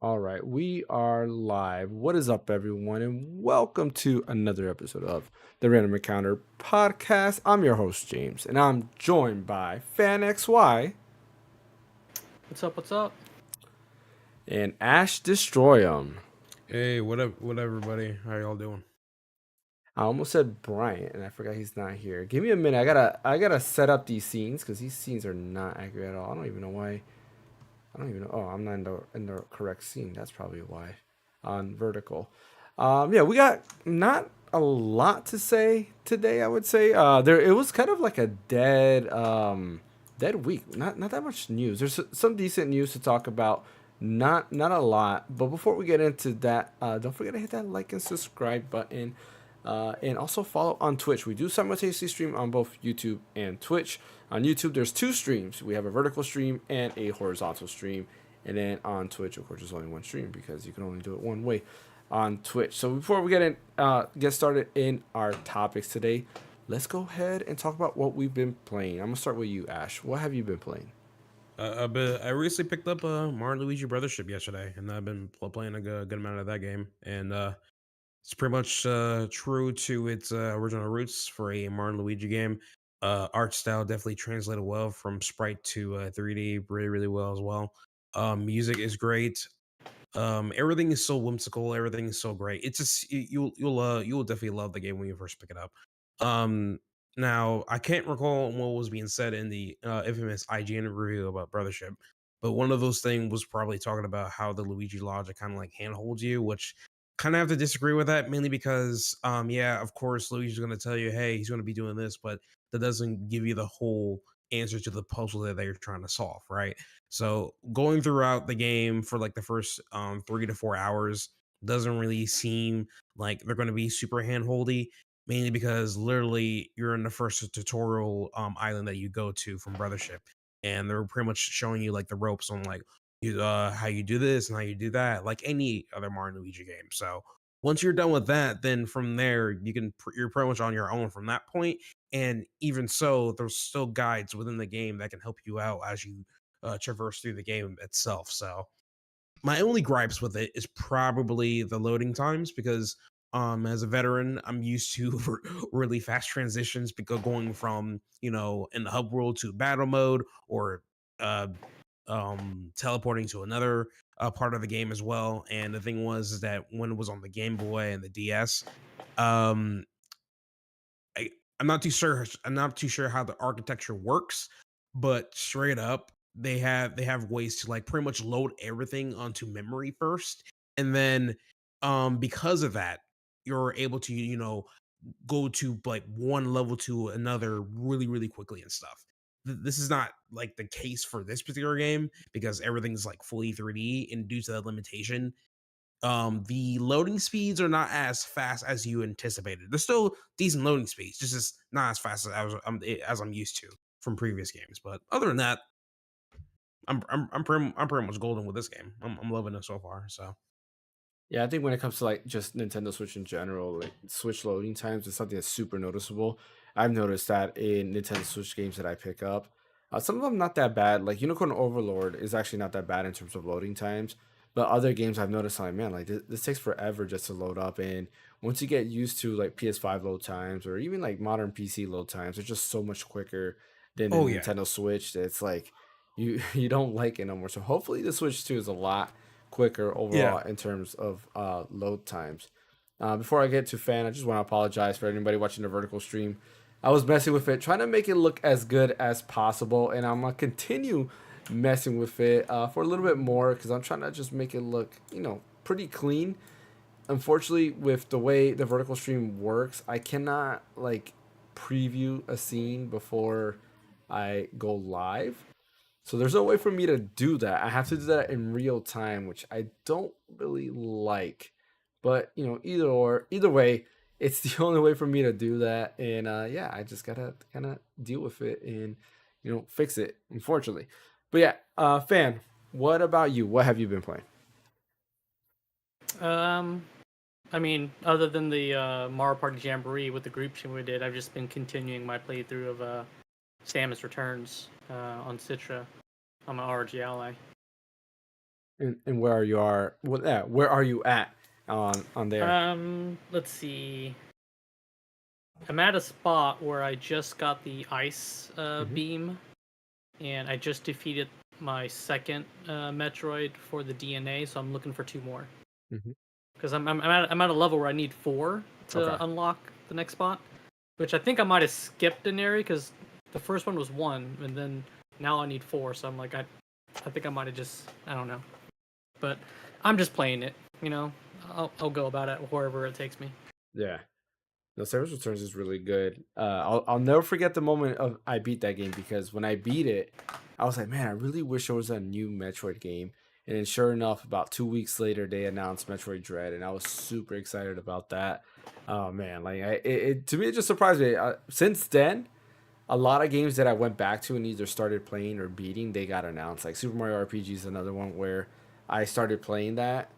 All right, we are live. What is up, everyone, and welcome to another episode of the Random Encounter Podcast. I'm your host, James, and I'm joined by Phaneckswhy What's up? What's up? and Ash Destroyum. Hey, what up, everybody? How y'all doing? I almost said Bryant, and I forgot he's not here. Give me a minute. I gotta set up these scenes because these scenes are not accurate at all. I don't even know why. I don't even know. Oh, I'm not in the correct scene. That's probably why. On vertical. Yeah, we got not a lot to say today. I would say there it was kind of like a dead week. Not that much news. There's some decent news to talk about. Not a lot. But before we get into that, don't forget to hit that like and subscribe button. And also follow on Twitch. We do simultaneously stream on both YouTube and Twitch. On YouTube, there's two streams. We have a vertical stream and a horizontal stream. And then on Twitch, of course, there's only one stream because you can only do it one way on Twitch. So before we get started in our topics today, let's go ahead and talk about what we've been playing. I'm gonna start with you, Ash. What have you been playing? I recently picked up Mario and Luigi Brothership yesterday, and I've been playing a good amount of that game. And it's pretty much true to its original roots for a Mario and Luigi game. Art style definitely translated well from sprite to 3D, really well as well. Music is great. Everything is so whimsical. Everything is so great. It's just you'll definitely love the game when you first pick it up. Um, Now I can't recall what was being said in the infamous IGN review about Brothership, but one of those things was probably talking about how the Luigi logic kind of like handholds you, which kind of have to disagree with that mainly because yeah, of course Luigi's going to tell you, hey, he's going to be doing this, but that doesn't give you the whole answer to the puzzle that you're trying to solve, right? So going throughout the game for like the first 3 to 4 hours doesn't really seem like they're going to be super handholdy, mainly because literally you're in the first tutorial island that you go to from Brothership, and they're pretty much showing you like the ropes on like how you do this and how you do that, like any other Mario and Luigi game. So once you're done with that, then from there you're pretty much on your own from that point. And even so, there's still guides within the game that can help you out as you traverse through the game itself. So my only gripes with it is probably the loading times because as a veteran I'm used to really fast transitions because going from in the hub world to battle mode or uh teleporting to another part of the game as well. And the thing was is that when it was on the Game Boy and the DS, um I, I'm not too sure how the architecture works, but straight up, they have ways to like pretty much load everything onto memory first, and then because of that, you're able to go to like one level to another really quickly and stuff. This is not like the case for this particular game because everything's like fully 3D, and due to that limitation, the loading speeds are not as fast as you anticipated. They're still decent loading speeds, just as not as fast as I'm used to from previous games. But other than that, I'm pretty much golden with this game. I'm loving it so far. So Yeah, I think when it comes to like just Nintendo Switch in general, like Switch loading times is something that's super noticeable. I've noticed that in Nintendo Switch games that I pick up. Some of them not that bad. Like Unicorn Overlord is actually not that bad in terms of loading times. But other games I've noticed, like man, like this takes forever just to load up. And once you get used to like PS5 load times or even like modern PC load times, they're just so much quicker than the oh yeah, Nintendo Switch. That it's like you don't like it no more. So hopefully the Switch 2 is a lot quicker yeah. overall in terms of load times. Before I get to fan, I just want to apologize for anybody watching the vertical stream. I was messing with it, trying to make it look as good as possible, and I'm gonna continue messing with it for a little bit more because I'm trying to just make it look, pretty clean. Unfortunately, with the way the vertical stream works, I cannot like preview a scene before I go live. So there's no way for me to do that. I have to do that in real time, which I don't really like. But either way, it's the only way for me to do that. And yeah, I just gotta kind of deal with it and fix it, unfortunately. But yeah, fan, what about you? What have you been playing? Um, I mean, other than the Mario Party Jamboree with the group stream we did, I've just been continuing my playthrough of Samus Returns on Citra on my RG Ally. And where you are? Well, yeah, where are you at on there? Let's see. I'm at a spot where I just got the ice Hmm. beam, and I just defeated my second Metroid for the DNA, so I'm looking for two more. Hmm. Because I'm at a level where I need four Okay. to unlock the next spot, which I think I might have skipped an area because the first one was one, and then now I need four. So I'm like, I think I might have just, I don't know, but I'm just playing it. You know, I'll go about it wherever it takes me. Yeah. No, Samus Returns is really good. I'll never forget the moment of I beat that game because when I beat it, I was like, man, I really wish there was a new Metroid game. And then sure enough, about 2 weeks later, they announced Metroid Dread, and I was super excited about that. Oh man, like to me, it just surprised me. Since then, a lot of games that I went back to and either started playing or beating, they got announced. Like Super Mario RPG is another one where I started playing that,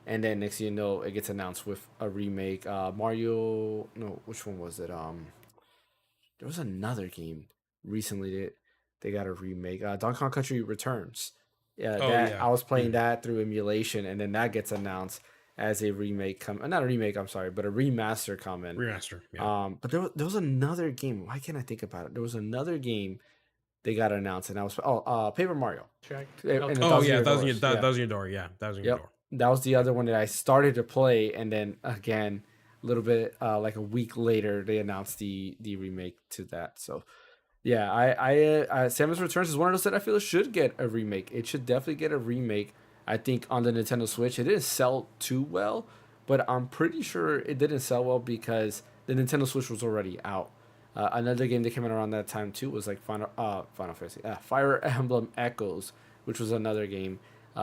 and then next thing you know, it gets announced with a remake. Mario, no, which one was it? There was another game recently that they got a remake. Donkey Kong Country Returns. Yeah, Oh that yeah. I was playing Mm. that through emulation, and then that gets announced as a remake. Not a remake. I'm sorry, but a remaster coming. Remaster. Yeah. But there was another game. Why can't I think about it? There was another game they got announced, and I was Paper Mario Check. and a Okay. Oh Thousand yeah. Year Doors. Yeah, Thousand Year Door. Yeah. Thousand Year yep. Door. That was the other one that I started to play, and then again, a little bit like a week later, they announced the remake to that. So yeah, Samus Returns is one of those that I feel should get a remake. It should definitely get a remake. I think on the Nintendo Switch, it didn't sell too well, but I'm pretty sure it didn't sell well because the Nintendo Switch was already out. Another game that came out around that time too was like Final Fantasy, Fire Emblem Echoes, which was another game.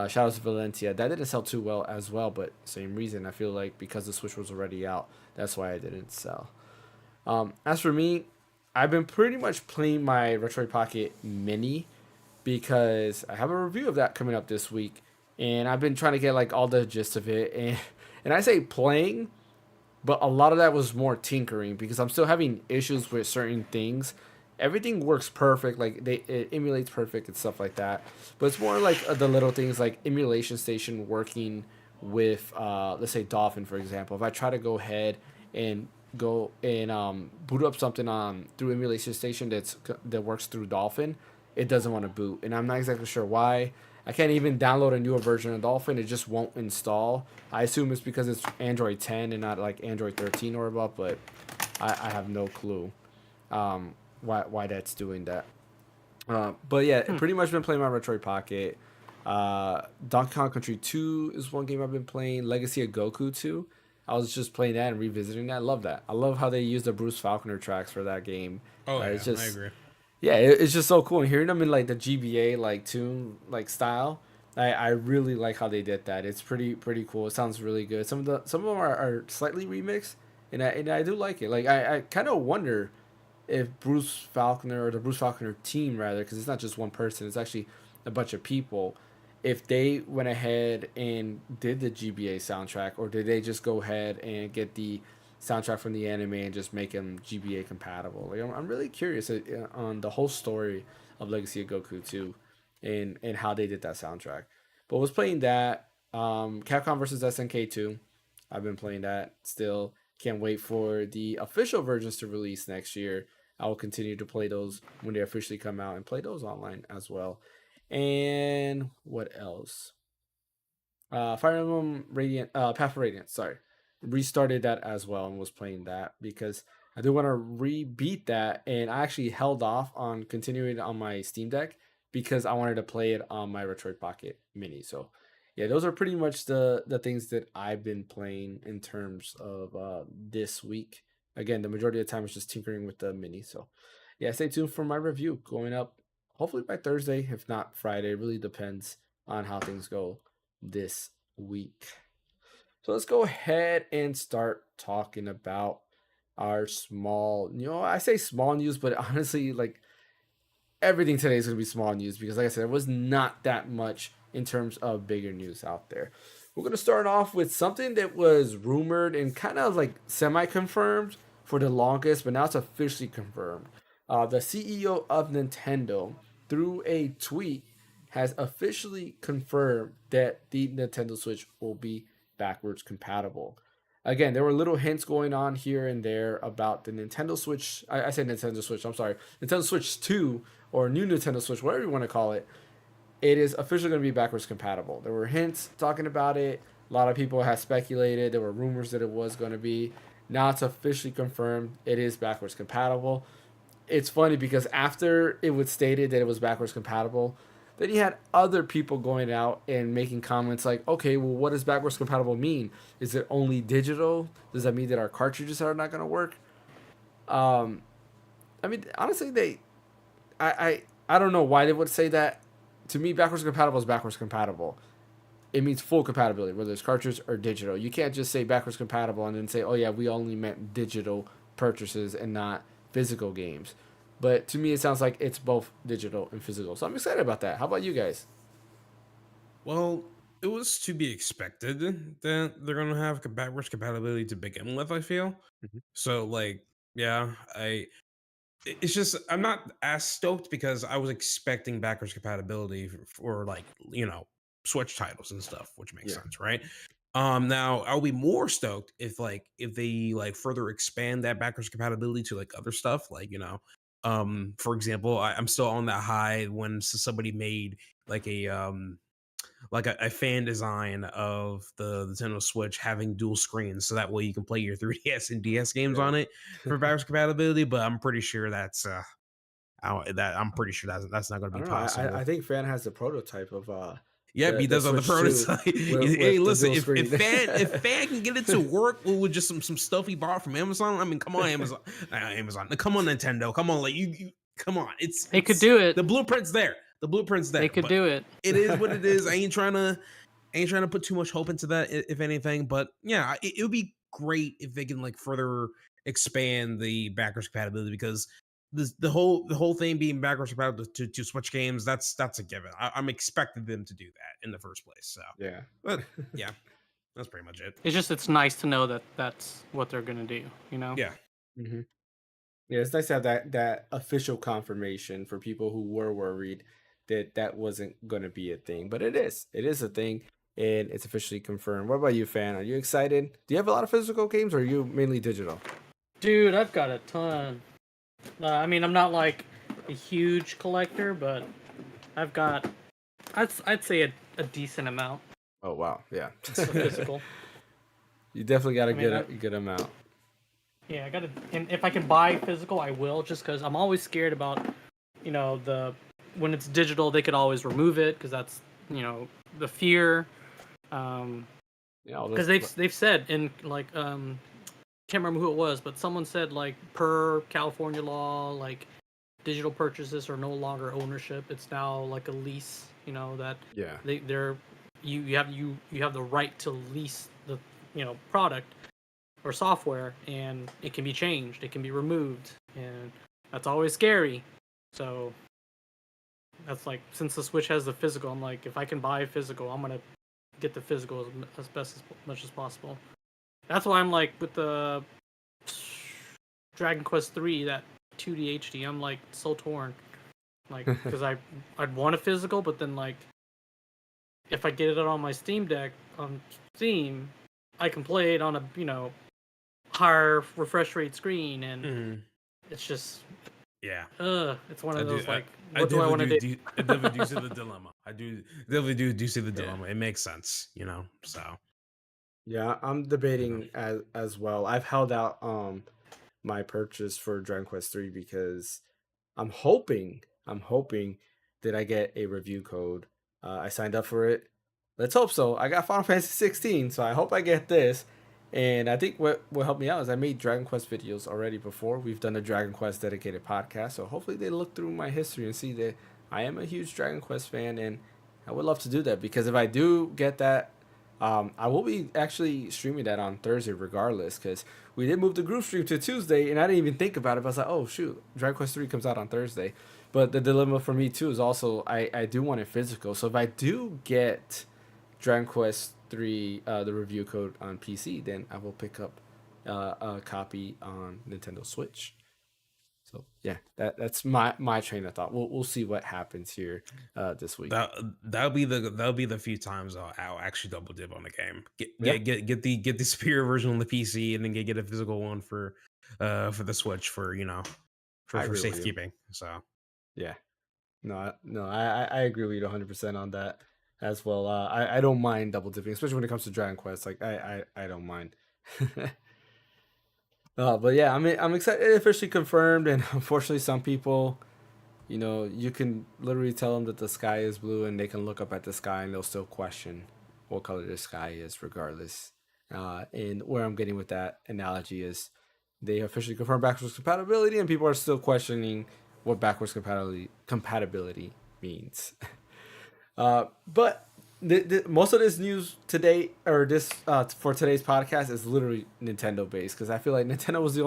Shadows of Valentia that didn't sell too well as well, but same reason. I feel like because the Switch was already out, that's why it didn't sell. As for me, I've been pretty much playing my Retro Pocket Mini because I have a review of that coming up this week, and I've been trying to get like all the gist of it. And I say playing, but a lot of that was more tinkering because I'm still having issues with certain things. Everything works perfect, like it emulates perfect and stuff like that. But it's more like the little things like emulation station working with let's say Dolphin for example. If I try to go ahead and go and boot up something on through emulation station that works through Dolphin, it doesn't want to boot, and I'm not exactly sure why. I can't even download a newer version of Dolphin. It just won't install. I assume it's because it's Android 10 and not like Android 13 or above, but I have no clue why that's doing that. But yeah, pretty much been playing my Retro Pocket. Donkey Kong Country 2 is one game I've been playing. Legacy of Goku 2. I was just playing that and revisiting that. I love that. I love how they use the Bruce Falconer tracks for that game. Oh It's yeah. I just agree. yeah, it's just so cool. And hearing them in like the GBA like tune like style, I really like how they did that. It's pretty cool. It sounds really good. Some of them are slightly remixed, and I do like it. Like I kind of wonder if Bruce Falconer or the Bruce Falconer team rather, because it's not just one person, it's actually a bunch of people. If they went ahead and did the GBA soundtrack, or did they just go ahead and get the soundtrack from the anime and just make them GBA compatible? Like I'm really curious on the whole story of Legacy of Goku 2 and how they did that soundtrack. But I was playing that Capcom versus SNK 2. I've been playing that still. Can't wait for the official versions to release next year. I will continue to play those when they officially come out and play those online as well. And what else? Fire Emblem Radiant, Path of Radiance. Sorry, restarted that as well and was playing that because I do want to rebeat that, and I actually held off on continuing on my Steam Deck because I wanted to play it on my Retro Pocket Mini. So, yeah, those are pretty much the things that I've been playing in terms of this week. Again, the majority of the time is just tinkering with the Mini. So, yeah, stay tuned for my review going up hopefully by Thursday, if not Friday. It really depends on how things go this week. So let's go ahead and start talking about our small, I say small news, but honestly, like everything today is going to be small news because, like I said, there was not that much in terms of bigger news out there. We're going to start off with something that was rumored and kind of like semi confirmed for the longest, but now it's officially confirmed. The CEO of Nintendo, through a tweet, has officially confirmed that the Nintendo Switch will be backwards compatible. Again, there were little hints going on here and there about the Nintendo Switch. I say Nintendo Switch, I'm sorry. Nintendo Switch 2 or new Nintendo Switch, whatever you want to call it. It is officially going to be backwards compatible. There were hints talking about it. A lot of people have speculated. There were rumors that it was going to be. Now it's officially confirmed. It is backwards compatible. It's funny because after it was stated that it was backwards compatible, then you had other people going out and making comments like, okay, well, what does backwards compatible mean? Is it only digital? Does that mean that our cartridges are not going to work? Um, I mean, honestly, I don't know why they would say that. To me, backwards compatible is backwards compatible. It means full compatibility, whether it's cartridge or digital. You can't just say backwards compatible and then say, oh yeah, we only meant digital purchases and not physical games. But to me, it sounds like it's both digital and physical. So I'm excited about that. How about you guys? Well, it was to be expected that they're gonna have backwards compatibility to begin with. I feel Mhm. so. Like, yeah, it's just I'm not as stoked because I was expecting backwards compatibility for like Switch titles and stuff, which makes Yeah. sense, right? Now I'll be more stoked if they like further expand that backwards compatibility to like other stuff, like for example, I'm still on that high when somebody made like a fan design of the Nintendo Switch having dual screens, so that way you can play your 3DS and DS games Yeah. on it for backwards compatibility. But I'm pretty sure I'm pretty sure that's not going to I be don't know. I possible. think Fan has the prototype of Yep, he the does on the Switch 2 prototype. Hey, with the listen, dual if screen. fan can get it to work with just some stuff he bought from Amazon, I mean, come on, Amazon, come on, Nintendo, come on, like come on, They could it's do it. the blueprint's there, They there, could but do it. it is what it is. I ain't trying to put too much hope into that, if anything. But yeah, it would be great if they can like further expand the backwards compatibility because the whole thing being backwards compatible to Switch games, that's a given. I'm expecting them to do that in the first place. So, Yeah. but yeah, that's pretty much it. It's nice to know that that's what they're gonna do. You know. Yeah, hmm Yeah, it's nice to have that official confirmation for people who were worried that that wasn't going to be a thing, but it is. It is a thing, and it's officially confirmed. What about you, Fan? Are you excited? Do you have a lot of physical games, or are you mainly digital? Dude, I've got a ton. I mean, I'm not like a huge collector, but I've got I'd say a decent amount Oh wow, yeah. of physical. You definitely got I mean, a good amount. yeah, I gotta. And if I can buy physical, I will, just because I'm always scared about, the when it's digital, they could always remove it because that's the fear. Um, Yeah, all because those. they've said in like can't remember who it was, but someone said like per California law, like digital purchases are no longer ownership. It's now like a lease. That Yeah. they're you have the right to lease the product or software, and it can be changed, it can be removed, and that's always scary. So that's like, since the Switch has the physical, I'm like, if I can buy physical, I'm gonna get the physical as best as much as possible. That's why I'm like with the Dragon Quest 3, that 2D HD, I'm like so torn. Like, because I'd want a physical, but then like if I get it on my Steam Deck on Steam, I can play it on a higher refresh rate screen, and Mhm. it's just yeah. it's one I of do. those like, I what do I want to definitely do? I definitely do see the dilemma. I do definitely do see the Yeah. dilemma. It makes sense, So Yeah, I'm you know. debating as well. I've held out my purchase for Dragon Quest 3 because I'm hoping that I get a review code. I signed up for it. Let's hope so. I got Final Fantasy 16, so I hope I get this. And I think what helped me out is I made Dragon Quest videos already before. We've done a Dragon Quest dedicated podcast, so hopefully they look through my history and see that I am a huge Dragon Quest fan, and I would love to do that because if I do get that, I will be actually streaming that on Thursday regardless because we did move the group stream to Tuesday and I didn't even think about it. But I was like, oh shoot, Dragon Quest 3 comes out on Thursday. But the dilemma for me too is also I do want it physical. So if I do get Dragon Quest 3, the review code on PC, then I will pick up a copy on Nintendo Switch. So yeah, that's my train of thought. We'll see what happens here this week. That'll be the few times I'll actually double dip on the game. Yeah, Get the superior version on the PC, and then get a physical one for the Switch for I for agree with you. safekeeping. So Yeah, no, I agree with you 100% on that as well. I don't mind double dipping, especially when it comes to Dragon Quest. Like I don't mind. But yeah, I'm excited. It officially confirmed, and unfortunately, some people, you can literally tell them that the sky is blue, and they can look up at the sky and they'll still question what color the sky is, regardless. And where I'm getting with that analogy is, they officially confirmed backwards compatibility, and people are still questioning what backwards compatibility means. But most of this news today, or this for today's podcast, is literally Nintendo based, because I feel like Nintendo was the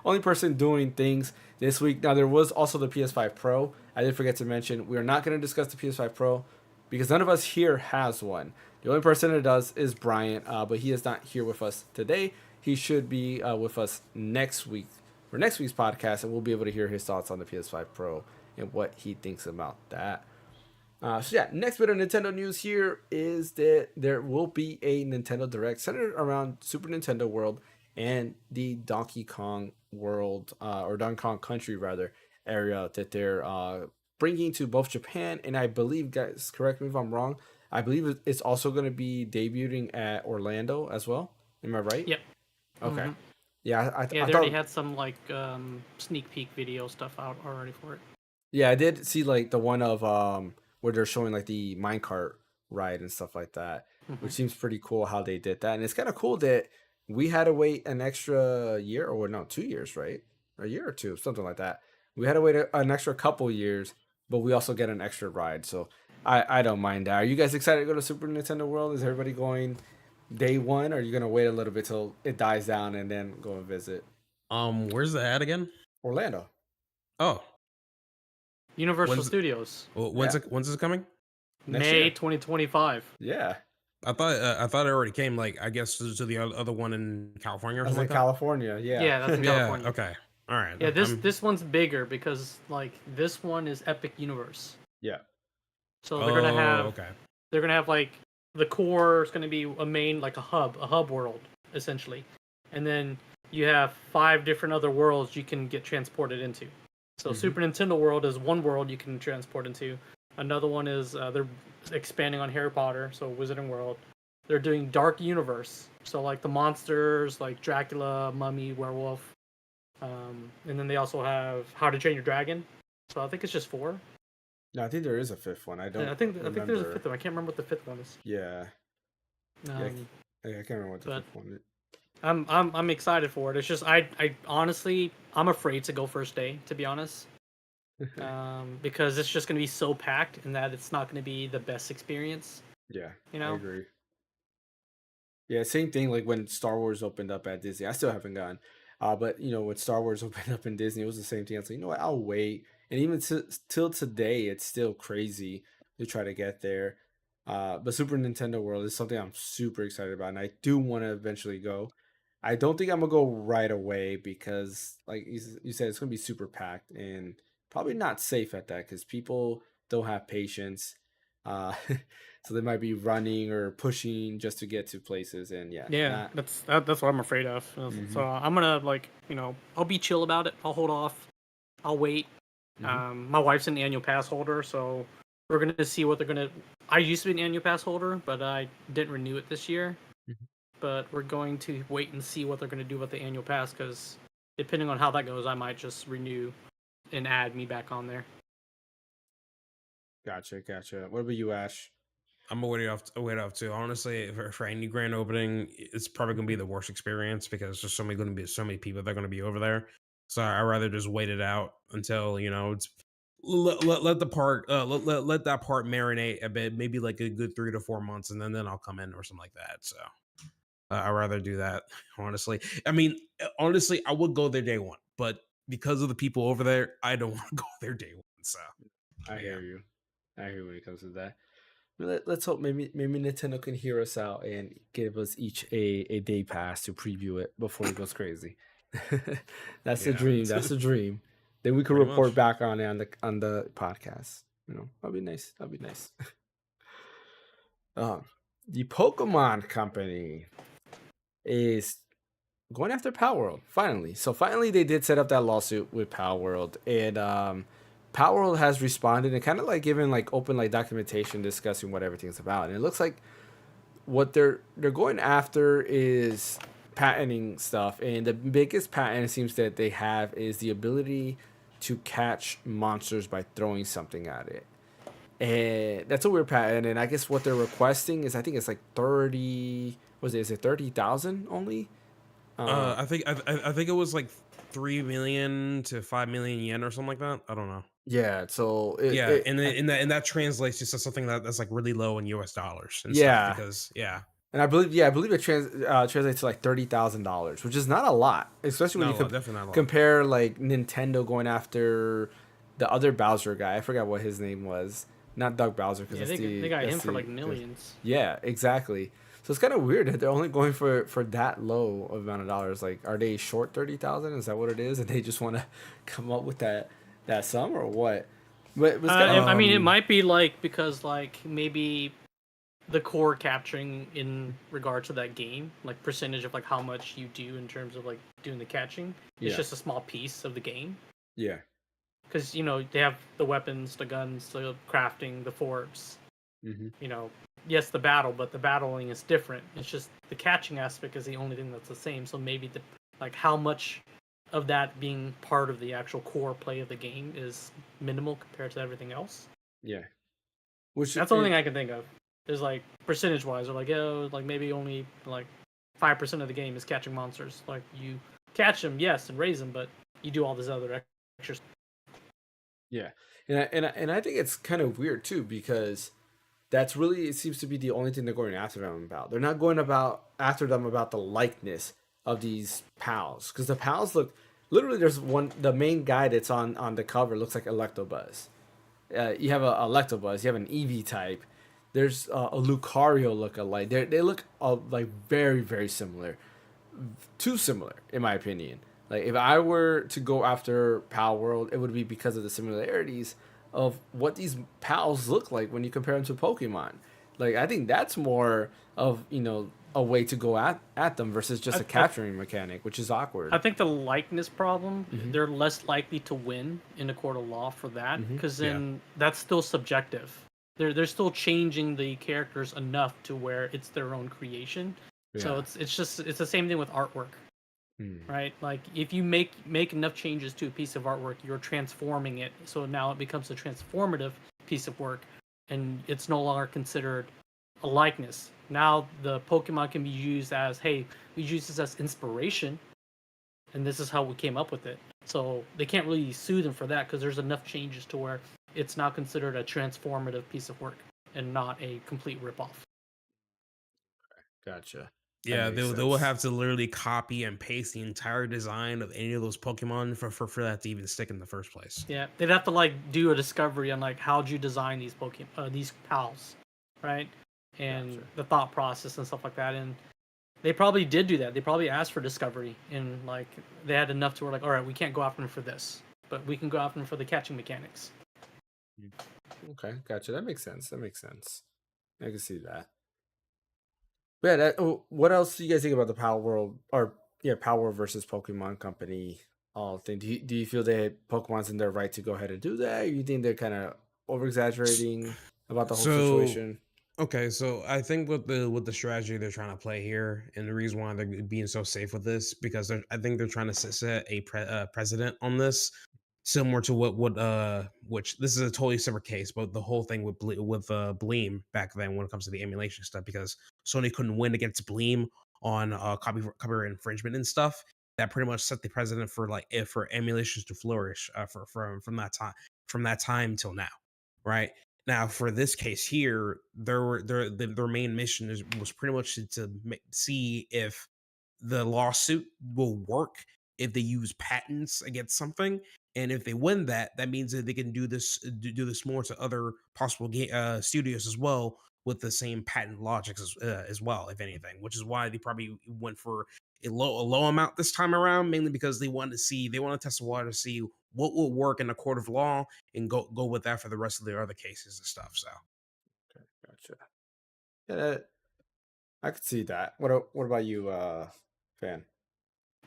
only person doing things this week. Now there was also the PS5 Pro. I did forget to mention, we are not going to discuss the PS5 Pro because none of us here has one. The only person that does is Bryant, but he is not here with us today. He should be with us next week for next week's podcast, and we'll be able to hear his thoughts on the PS5 Pro and what he thinks about that. So yeah, next bit of Nintendo news here is that there will be a Nintendo Direct centered around Super Nintendo World and the Donkey Kong World, or Donkey Kong Country rather, area that they're bringing to both Japan and, I believe, guys, correct me if I'm wrong, I believe it's also going to be debuting at Orlando as well. Am I right? Yep. Okay. Mhm. Yeah, I Yeah, they already had some like sneak peek video stuff out already for it. Yeah, I did see like the one of where they're showing like the minecart ride and stuff like that, which Mhm. seems pretty cool how they did that. And it's kind of cool that we had to wait an extra year, or no, 2 years, right? A year or two, something like that. We had to wait an extra couple years, but we also get an extra ride. So I don't mind that. Are you guys excited to go to Super Nintendo World? Is everybody going day one, or are you gonna wait a little bit till it dies down and then go and visit where's the ad again? Orlando? Oh, Universal when's Studios, Yeah, when's it coming? next May year. 2025. Yeah, I thought it already came, like, I guess, to the other one in California or I was something in like that. California. Yeah. Yeah, that's in Yeah. California. Okay. All right. Yeah, this one's bigger because like this one is Epic Universe. Yeah. So Oh, okay. they're gonna have like the core is gonna be a main, like a hub world essentially, and then you have 5 different other worlds you can get transported into. So Mhm. Super Nintendo World is one world you can transport into. Another one is they're expanding on Harry Potter, so Wizarding World. They're doing Dark Universe, so like the monsters like Dracula, Mummy, Werewolf. And then they also have How to Train Your Dragon. So I think it's just 4. No, I think there is a fifth one. I don't. I think there's a remember. 5th one. I can't remember what the 5th one is. Yeah. Yeah. I Um, can't remember what the but- fifth one is. I'm excited for it. It's just I honestly I'm afraid to go first day, to be honest. Because it's just gonna be so packed and that it's not gonna be the best experience. Yeah. You know? I agree. Yeah, same thing. Like when Star Wars opened up at Disney, I still haven't gone. But when Star Wars opened up in Disney, it was the same thing. I was like, you know what? I'll wait. And even till today, it's still crazy to try to get there. But Super Nintendo World is something I'm super excited about, and I do want to eventually go. I don't think I'm gonna go right away because, like you said, it's gonna be super packed and probably not safe at that because people don't have patience. Uh, so they might be running or pushing just to get to places, and yeah, Yeah, not. that's what I'm afraid of. So Mhm. I'm gonna I'll be chill about it. I'll hold off. I'll wait. Mhm. My wife's an annual pass holder, so we're gonna see what they're gonna. I used to be an annual pass holder, but I didn't renew it this year. Mhm. But we're going to wait and see what they're gonna do with the annual pass, because depending on how that goes, I might just renew and add me back on there. Gotcha. What about you, Ash? I'm gonna wait off too. Honestly, for any grand opening, it's probably gonna be the worst experience because there's so many people that are gonna be over there. So I'd rather just wait it out until it's let the part let that part marinate a bit, maybe like a good 3 to 4 months, and then I'll come in or something like that. So I'd rather do that. Honestly, I mean, honestly, I would go there day one, but because of the people over there, I don't want to go there day one. So I yeah. hear you. I hear when it comes to that. Let's hope maybe Nintendo can hear us out and give us each a day pass to preview it before it goes crazy. That's the Yeah. dream. That's the dream. Then we could Pretty report much. back on it on the podcast. That'd be nice. That'd be nice. um, the Pokemon Company is going after Palworld finally. So finally, they did set up that lawsuit with Palworld, and Palworld has responded and kind of like given like open like documentation discussing what everything's about. And it looks like what they're going after is patenting stuff, and the biggest patent it seems that they have is the ability to catch monsters by throwing something at it. And that's a weird patent. And I guess what they're requesting is, I think it's like 30. Was it? Is it 30,000 only? I think it was like 3 million to 5 million yen or something like that. I don't know. Yeah. So Yeah, and that translates to something that's like really low in US dollars and stuff yeah. because yeah. And I believe it translates to like $30,000, which is not a lot, especially when Not a you lot, definitely not a lot. compare like Nintendo going after the other Bowser guy. I forgot what his name was. Not Doug Bowser, because Yeah, they got him for like millions. Yeah, exactly. So it's kind of weird that they're only going for that low of amount of dollars. Like, are they short 30,000? Is that what it is? And they just want to come up with that sum, or what? But it's kind of, I mean, it might be like because like maybe the core capturing in regard to that game, like percentage of like how much you do in terms of like doing the catching, it's Yeah. just a small piece of the game. yeah, Because they have the weapons, the guns, the crafting, the forbs. mm-hmm. Yes, the battle, but the battling is different. It's just the catching aspect is the only thing that's the same. So maybe like how much of that being part of the actual core play of the game is minimal compared to everything else. Yeah. Which That's the only thing I can think of. Is like percentage wise, or like like maybe only like 5% of the game is catching monsters. Like you catch them, yes, and raise them, but you do all this other extra. Yeah, and I think it's kind of weird too, because that's really, it seems to be the only thing they're going after them about. They're not going after them about the likeness of these pals, because the pals look literally. There's the main guy that's on the cover looks like Electabuzz. You have a Electabuzz. You have an Eevee type. There's a Lucario look-alike. They look like very, very similar. Too similar, in my opinion. Like, if I were to go after Palworld, it would be because of the similarities of what these pals look like when you compare them to Pokemon. Like, I think that's more of a way to go at them versus just a capturing mechanic, which is awkward. I think the likeness problem, Mm-hmm. they're less likely to win in a court of law for that, because then that's still subjective. They're still changing the characters enough to where it's their own creation. So it's the same thing with artwork, right? Like if you make enough changes to a piece of artwork, you're transforming it. So now it becomes a transformative piece of work, and it's no longer considered a likeness. Now the Pokemon can be used as, hey, we use this as inspiration, and this is how we came up with it. So they can't really sue them for that because there's enough changes to where it's now considered a transformative piece of work and not a complete ripoff. Gotcha. Yeah, they will have to literally copy and paste the entire design of any of those Pokemon for that to even stick in the first place. Yeah, they'd have to like do a discovery on like how'd you design these these pals, right? And the thought process and stuff like that. And they probably did do that. They probably asked for discovery, and like they had enough to where like, all right, we can't go after them for this, but we can go after them for the catching mechanics. Okay, gotcha. That makes sense. I can see that. But yeah, what else do you guys think about the Palworld, or Palworld versus Pokemon Company thing? Do you feel that Pokemon's in their right to go ahead and do that? Or you think they're kind of over exaggerating about the whole situation? Okay, so I think with the strategy they're trying to play here, and the reason why they're being so safe with this, because I think they're trying to set a precedent on this, similar to which this is a totally separate case, but the whole thing with Bleem back then when it comes to the emulation stuff, because Sony couldn't win against Bleem on copyright infringement and stuff. That pretty much set the precedent for for emulations to flourish from that time till now, right? Now, for this case here, their main mission was pretty much to see if the lawsuit will work if they use patents against something, and if they win that, that means that they can do this more to other possible studios as well with the same patent logics as well, if anything. Which is why they probably went for a low amount this time around, mainly because they want to test the water to see what will work in a court of law and go with that for the rest of the other cases and stuff. So Gotcha. Yeah, I could see that. What about you, fan?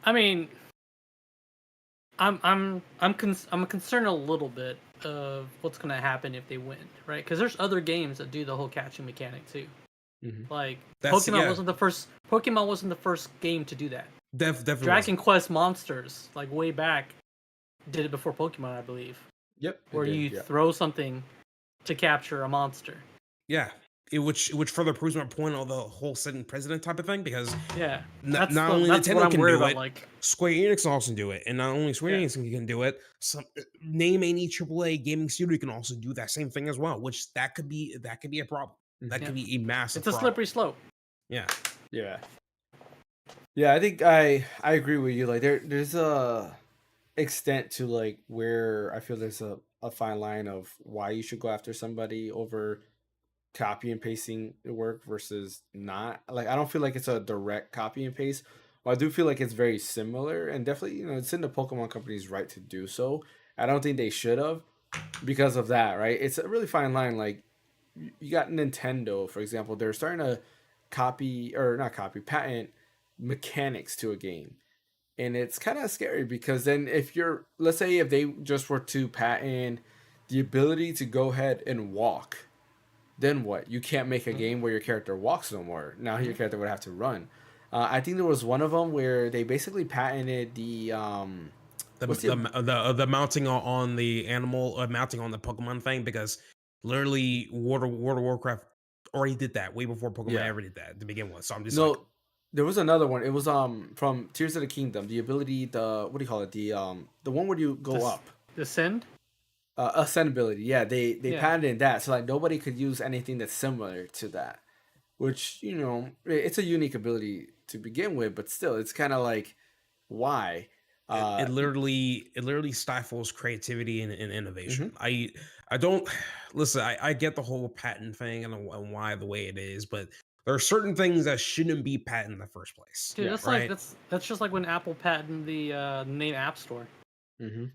I mean, I'm concerned a little bit of what's gonna happen if they win, right? Because there's other games that do the whole catching mechanic too. Mm-hmm. Like That's- Pokemon yeah. wasn't the first. Pokemon wasn't the first game to do that. definitely Dragon Quest Monsters, like way back, did it before Pokemon, I believe, Yep. it where did, you yeah. throw something to capture a monster. yeah. Which further proves my point on the whole sitting president type of thing, because Yeah, not that's only what Nintendo I'm can worried do about. it, Like, Square Enix can also do it, and not only Square Yeah. Enix can do it, name any AAA gaming studio can also do that same thing as well. Which that could be a problem. That Yeah. could be a massive. it's a problem. slippery slope. Yeah. Yeah. Yeah, I think I agree with you. Like there's a extent to like where I feel there's a fine line of why you should go after somebody over copy and pasting the work versus not. Like I don't feel like it's a direct copy and paste. Well, I do feel like it's very similar, and definitely, it's in the Pokemon company's right to do so. I don't think they should have because of that, right? It's a really fine line. Like you got Nintendo, for example, they're starting to copy or not copy, patent mechanics to a game. And it's kind of scary because then if you're, let's say if they just were to patent the ability to go ahead and walk, then what? You can't make a game where your character walks no more. Now your character would have to run. I think there was one of them where they basically patented the what's The mounting on the animal, mounting on the Pokemon thing, because literally World of Warcraft already did that way before Pokemon Yeah. ever did that to begin with. So I'm just like, no. There was another one. It was from Tears of the Kingdom. The ability, the what do you call it? The one where you go up. Descend. Ascend ability. Yeah, they Yeah. patented that, so like nobody could use anything that's similar to that. Which it's a unique ability to begin with, but still, it's kind of like why. it literally stifles creativity and innovation. Mm-hmm. I don't listen. I get the whole patent thing and why the way it is, but there are certain things that shouldn't be patent in the first place. Dude, Yeah, that's right. like that's just like when Apple patented the name App Store, Mm-hmm.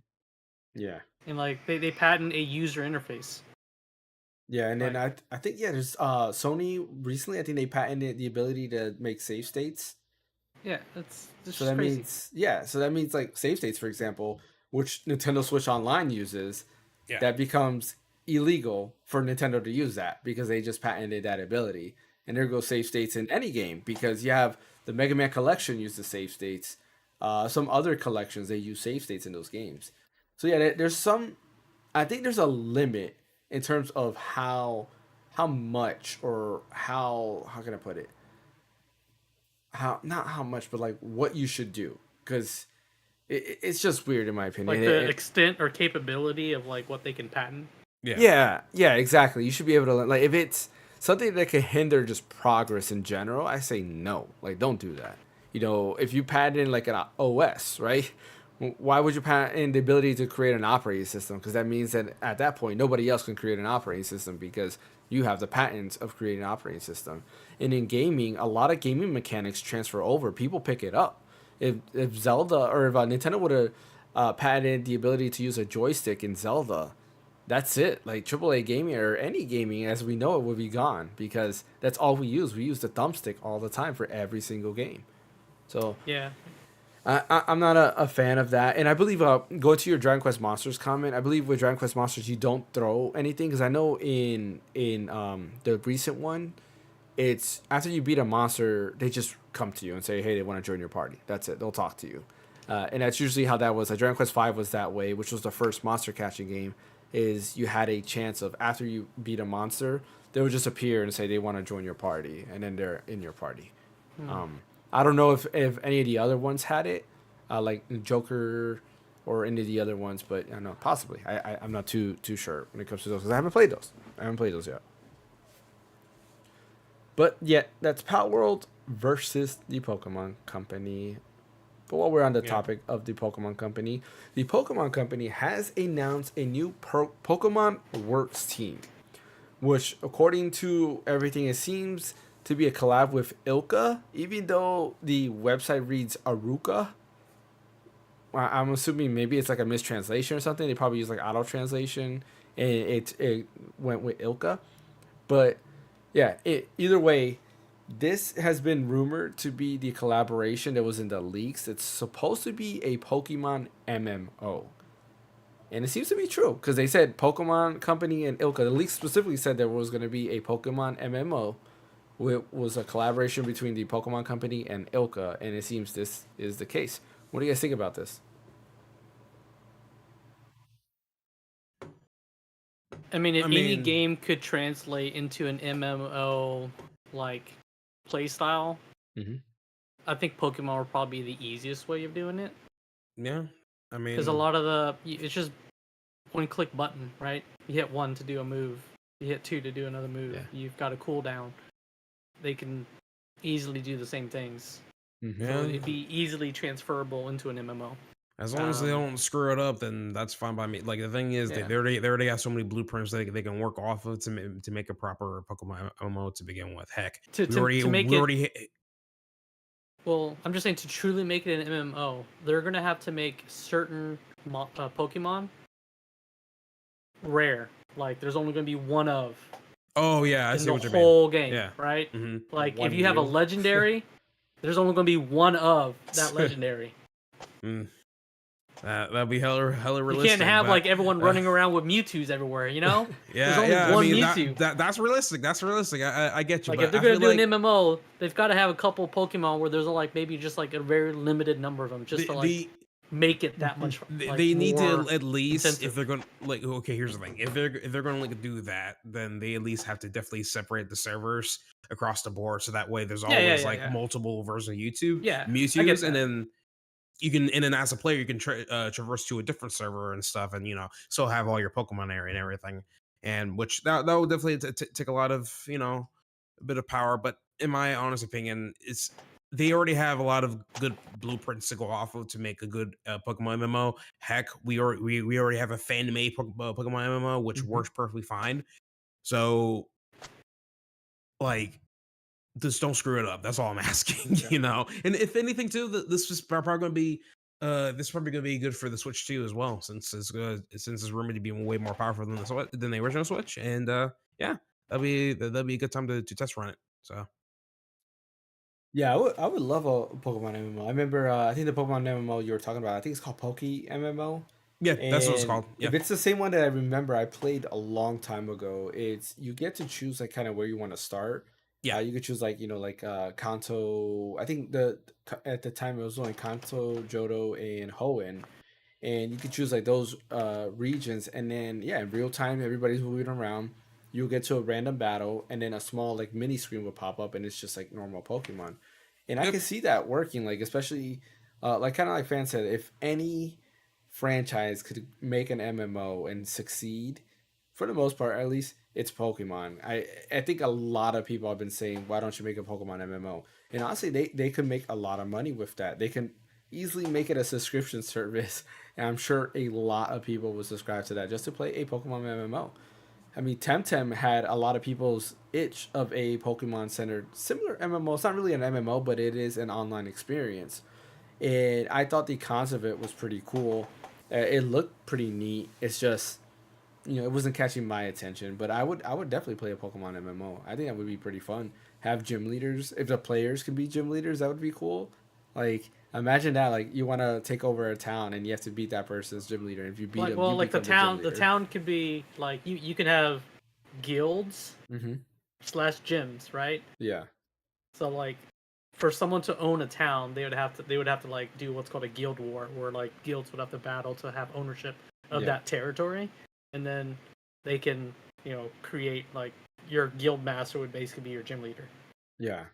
Yeah. and like they patent a user interface. Yeah, and then Right. I think there's Sony recently. I think they patented the ability to make save states. Yeah, that's So just that crazy. means like save states, for example, which Nintendo Switch Online uses, Yeah. that becomes illegal for Nintendo to use that because they just patented that ability. And there go save states in any game because you have the Mega Man collection uses save states. Some other collections they use save states in those games. So yeah, there's some. I think there's a limit in terms of how much or how can I put it? How not how much, but like what you should do because it's just weird in my opinion. Like the extent or capability of like what they can patent. Yeah, exactly. You should be able to like if it's something that can hinder just progress in general. I say no, like don't do that. If you patent like an OS, right? Why would you patent the ability to create an operating system? Because that means that at that point nobody else can create an operating system because you have the patents of creating an operating system. And in gaming, a lot of gaming mechanics transfer over. People pick it up. If Zelda or if Nintendo would have patented the ability to use a joystick in Zelda, that's it. Like AAA gaming or any gaming as we know it would be gone because that's all we use. We use the thumbstick all the time for every single game. So Yeah. I'm not a fan of that. And I believe, go to your Dragon Quest Monsters comment, I believe with Dragon Quest Monsters you don't throw anything because I know in the recent one, it's after you beat a monster, they just come to you and say, hey, they want to join your party. That's it. They'll talk to you. And that's usually how that was. Like Dragon Quest V was that way, which was the first monster catching game, is you had a chance of after you beat a monster, they would just appear and say they want to join your party, and then they're in your party. I don't know if any of the other ones had it, like Joker or any of the other ones, but I don't know, possibly. I'm not too sure when it comes to those because I haven't played those yet. But yeah, that's Palworld versus the Pokemon Company. But while we're on the topic of the Pokemon Company, the Pokemon Company has announced a new Pokemon Works team, which, according to everything, it seems to be a collab with Ilka, even though the website reads Aruka. I'm assuming maybe it's like a mistranslation or something. They probably use like auto translation, and it went with Ilka. But yeah, either way, this has been rumored to be the collaboration that was in the leaks. It's supposed to be a Pokemon MMO. And it seems to be true because they said Pokemon Company and Ilka. The leaks specifically said there was going to be a Pokemon MMO. It was a collaboration between the Pokemon Company and Ilka, and it seems this is the case. What do you guys think about this? I mean, if I any mean, game could translate into an MMO like playstyle, Mm-hmm. I think Pokemon would probably be the easiest way of doing it. yeah. I Because a mean, lot of it's just one click button, right? You hit one to do a move, you hit two to do another move. Yeah. You've got a cooldown. They can easily do the same things, Mm-hmm. so yeah. it'd be easily transferable into an MMO. As long as they don't screw it up, then that's fine by me. Like the thing is, Yeah. they already got so many blueprints they can work off of to make a proper Pokemon MMO to begin with. Heck, To make we it already well, I'm just saying to truly make it an MMO, they're gonna have to make certain Pokemon rare. Like there's only gonna be one of Oh yeah, I in see the what you mean. whole game, Yeah. right? Mm-hmm. Like One if you have a Mew. legendary, there's only gonna be one of that legendary. That'd be hella You realistic. can't have but, like everyone running around with Mewtwo's everywhere, you know? Yeah, There's only yeah. one I mean, Mewtwo. that's realistic. That's realistic. I get you. Like but if they're I gonna feel do like an MMO, they've got to have a couple Pokemon where there's like maybe just like a very limited number of them, just to like make it that much. Like, they need to more at least intensive. if they're going like okay, here's the thing. If they're going to like do that, then they at least have to definitely separate the servers across the board, so that way there's always multiple versions of YouTube Yeah, I Mewtwo's, get and that. then you can and then as a player you can traverse to a different server and stuff, and still have all your Pokemon area and everything, and which that would definitely take a lot of a bit of power. But in my honest opinion, it's they already have a lot of good blueprints to go off of to make a good Pokemon MMO. Heck, we already have a fan made Pokemon MMO which Mhm. works perfectly fine. So like just don't screw it up. That's all I'm asking, And if anything, too, this is probably going to be good for the Switch too, as well, since it's rumored to be way more powerful than the original Switch. And yeah, that'd be a good time to test run it. So Yeah, I would love a Pokemon MMO. I remember I think the Pokemon MMO you were talking about, I think it's called Poke MMO. yeah, that's what it's And called. Yeah, if it's the same one that I remember I played a long time ago, it's you get to choose like kind of where you want to start. yeah, You could choose like like Kanto. I think at the time it was only Kanto, Johto, and Hoenn, and you could choose like those regions, and then yeah, in real time everybody's moving around. You'll get to a random battle, and then a small like mini screen will pop up, and it's just like normal Pokemon. And I yep, can see that working, like especially like kind of like Fan said, if any franchise could make an MMO and succeed, for the most part at least, it's Pokemon. I think a lot of people have been saying, why don't you make a Pokemon MMO? And honestly, they could make a lot of money with that. They can easily make it a subscription service, and I'm sure a lot of people will subscribe to that just to play a Pokemon MMO. I mean, Temtem had a lot of people's itch of a Pokemon centered similar MMO. It's not really an MMO, but it is an online experience. And I thought the concept of it was pretty cool. It looked pretty neat. It's just, it wasn't catching my attention. But I would definitely play a Pokemon MMO. I think that would be pretty fun. Have gym leaders. If the players can be gym leaders, that would be cool. Like, imagine that. Like, you want to take over a town and you have to beat that person's gym leader. And if you beat Like him, well, you like the become the gym town, the leader. town could be like you can have guilds Mm-hmm. / gyms, right? Yeah. So like for someone to own a town, they would have to like do what's called a guild war, where like guilds would have to battle to have ownership of Yeah. that territory, and then they can create like your guild master would basically be your gym leader. Yeah.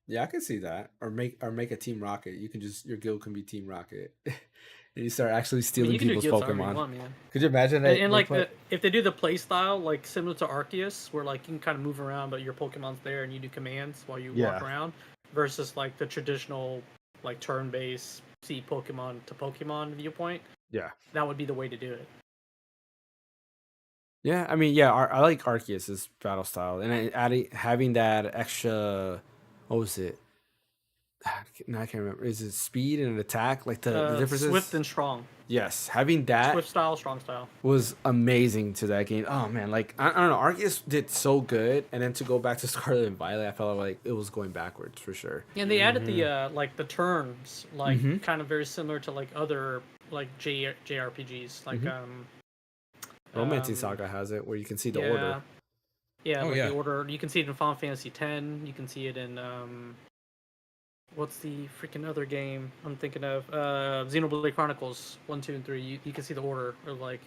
Yeah, I can see that. Or make a Team Rocket. You can just your guild can be Team Rocket. And you start actually I mean, stealing you can do people's guilds however you Pokemon. want, man. Could you imagine And, that and they like put if they do the play style like similar to Arceus, where like you can kind of move around, but your Pokemon's there and you do commands while you Yeah. walk around, versus like the traditional like turn-based see Pokemon to Pokemon viewpoint, Yeah. that would be the way to do it. Yeah, I mean, yeah, I like Arceus's battle style, and having that extra, what was it? No, I can't remember. Is it speed and attack? Like the differences? Swift and strong. Yes, having that Swift style, strong style. was amazing to that game. Oh man, like I don't know, Arceus did so good, and then to go back to Scarlet and Violet, I felt like it was going backwards for sure. Yeah, and they added the like the turns, like Mhm. kind of very similar to like other like JRPGs, like Romancing Saga has it where you can see the yeah, order. yeah, Oh, like yeah. the order. You can see it in Final Fantasy X. You can see it in what's the freaking other game I'm thinking of? Xenoblade Chronicles 1, 2, and 3. You can see the order or like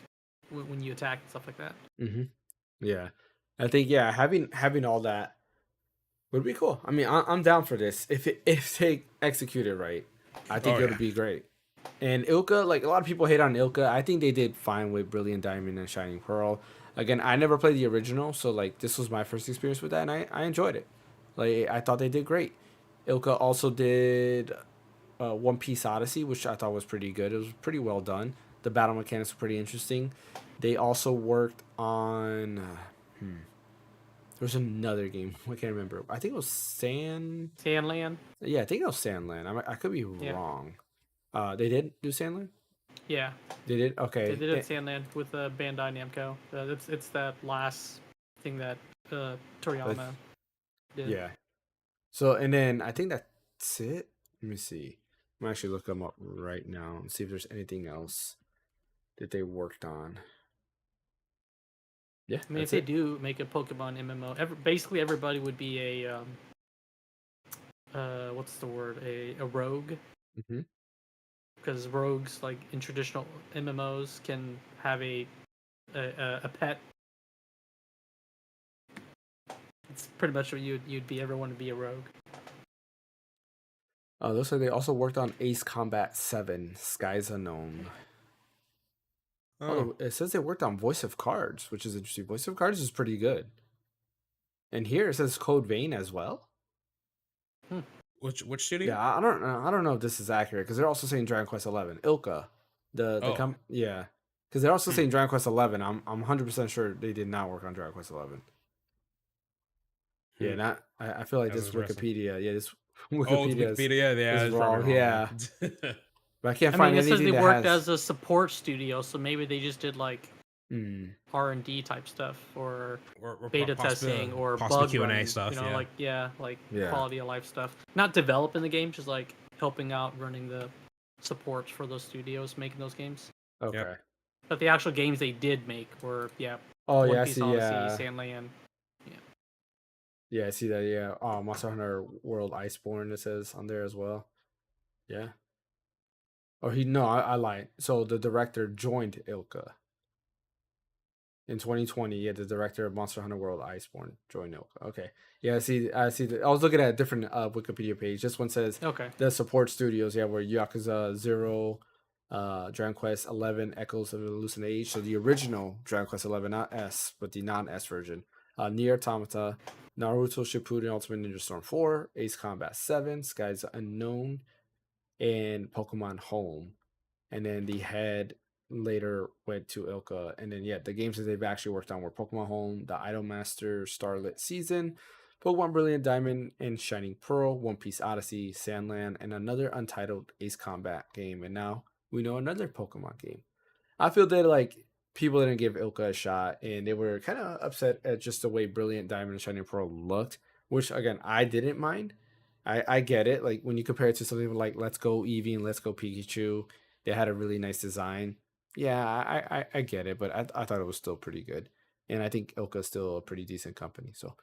when you attack and stuff like that. Yeah, I think having all that would be cool. I mean, I'm down for this if they execute it right. I think Oh, it would yeah. be great. And Ilka, like a lot of people hate on Ilka. I think they did fine with Brilliant Diamond and Shining Pearl. Again, I never played the original, so like this was my first experience with that, and I enjoyed it. Like I thought they did great. Ilka also did One Piece Odyssey, which I thought was pretty good. It was pretty well done. The battle mechanics were pretty interesting. They also worked on. There's another game. I can't remember. I think it was Sandland. Yeah, I think it was Sandland. I could be Yeah. wrong. They did do Sandland. Yeah, They did. Okay. they did it Sandland with Bandai Namco. It's that last thing that Toriyama did. Yeah. So and then I think that's it. Let me see. I'm gonna actually look them up right now and see if there's anything else that they worked on. Yeah, I mean, if that's they it. do make a Pokemon MMO, basically everybody would be a what's the word? A rogue, hmm because rogues like in traditional MMOs can have a pet. It's pretty much what you'd be. Everyone would be a rogue. Looks like they also worked on Ace Combat 7, Skies Unknown. Oh, It says they worked on Voice of Cards, which is interesting. Voice of Cards is pretty good. And here it says Code Vein as well. which studio? Yeah, I don't know. I don't know if this is accurate because they're also saying Dragon Quest 11. Ilka, Oh. yeah, because they're also saying Dragon Quest 11. I'm 100% sure they did not work on Dragon Quest 11. Yeah, not. I feel like That's this interesting. Wikipedia. Yeah, this Oh, it's Wikipedia Wikipedia. Yeah, is it's probably wrong. wrong. Yeah, but I can't I find mean, it says anything they that worked has. as a support studio, so maybe they just did like Mm, R&D type stuff or or beta possibly- testing or possibly bug Q&A running, stuff. you know, Yeah. like Yeah. quality of life stuff. Not developing the game, just like helping out running the supports for those studios making those games. okay. But the actual games they did make were Oh One yeah, I Piece see. Odyssey, Yeah, Sandland. yeah, I see that. Yeah. Oh, Monster Hunter World Iceborne. It says on there as well. Yeah. Oh, no, I lied. So the director joined Ilka in 2020. Yeah, the director of Monster Hunter World Iceborne joined Ilka. Okay. Yeah, I see. I see. I was looking at a different Wikipedia page. This one says Okay. the support studios. Yeah, were Yakuza 0, Dragon Quest 11, Echoes of the Hallucin Age. So the original Dragon Quest 11, not S, but the non-S version. Nier Automata, Naruto Shippuden Ultimate Ninja Storm 4, Ace Combat 7, Skies Unknown, and Pokemon Home. And then the head later went to Ilka. And then the games that they've actually worked on were Pokemon Home, the Idolmaster Starlit Season, Pokemon Brilliant Diamond and Shining Pearl, One Piece Odyssey, Sandland, and another untitled Ace Combat game. And now we know another Pokemon game. I feel that like people didn't give Ilka a shot, and they were kind of upset at just the way Brilliant Diamond and Shining Pearl looked, which again I didn't mind. I get it. Like when you compare it to something like Let's Go Eevee and Let's Go Pikachu, they had a really nice design. Yeah, I get it, but I thought it was still pretty good, and I think Ilka is still a pretty decent company. So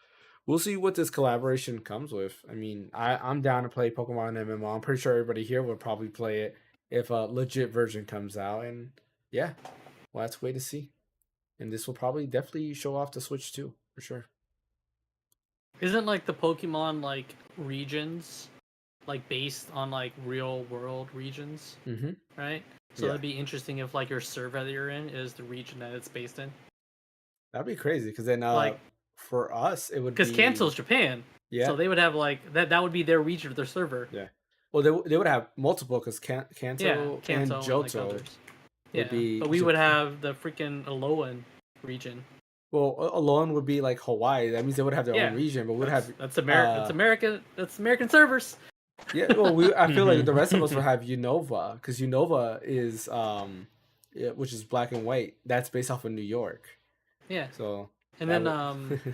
we'll see what this collaboration comes with. I mean, I'm down to play Pokemon MMO. I'm pretty sure everybody here would probably play it if a legit version comes out, and yeah, well, that's way to see. And this will probably definitely show off the Switch too, for sure. Isn't like the Pokemon like regions like based on like real world regions, Mm-hmm. right? So Yeah. that'd be interesting if like your server that you're in is the region that it's based in. That'd be crazy because then Like- for us it would Because be Kanto's Japan, yeah. so they would have like that would be their region of their server. Yeah. Well, they would have multiple because Kanto, Kanto and like, Johto others. would be. But we would have the freaking Alolan region. Well, alone would be like Hawaii. That means they would have their own region, but we'd have That's America. That's American servers. Yeah, well, I feel like the rest of us will have Unova because Unova is yeah, which is black and white. That's based off of New York. Yeah. So And that then would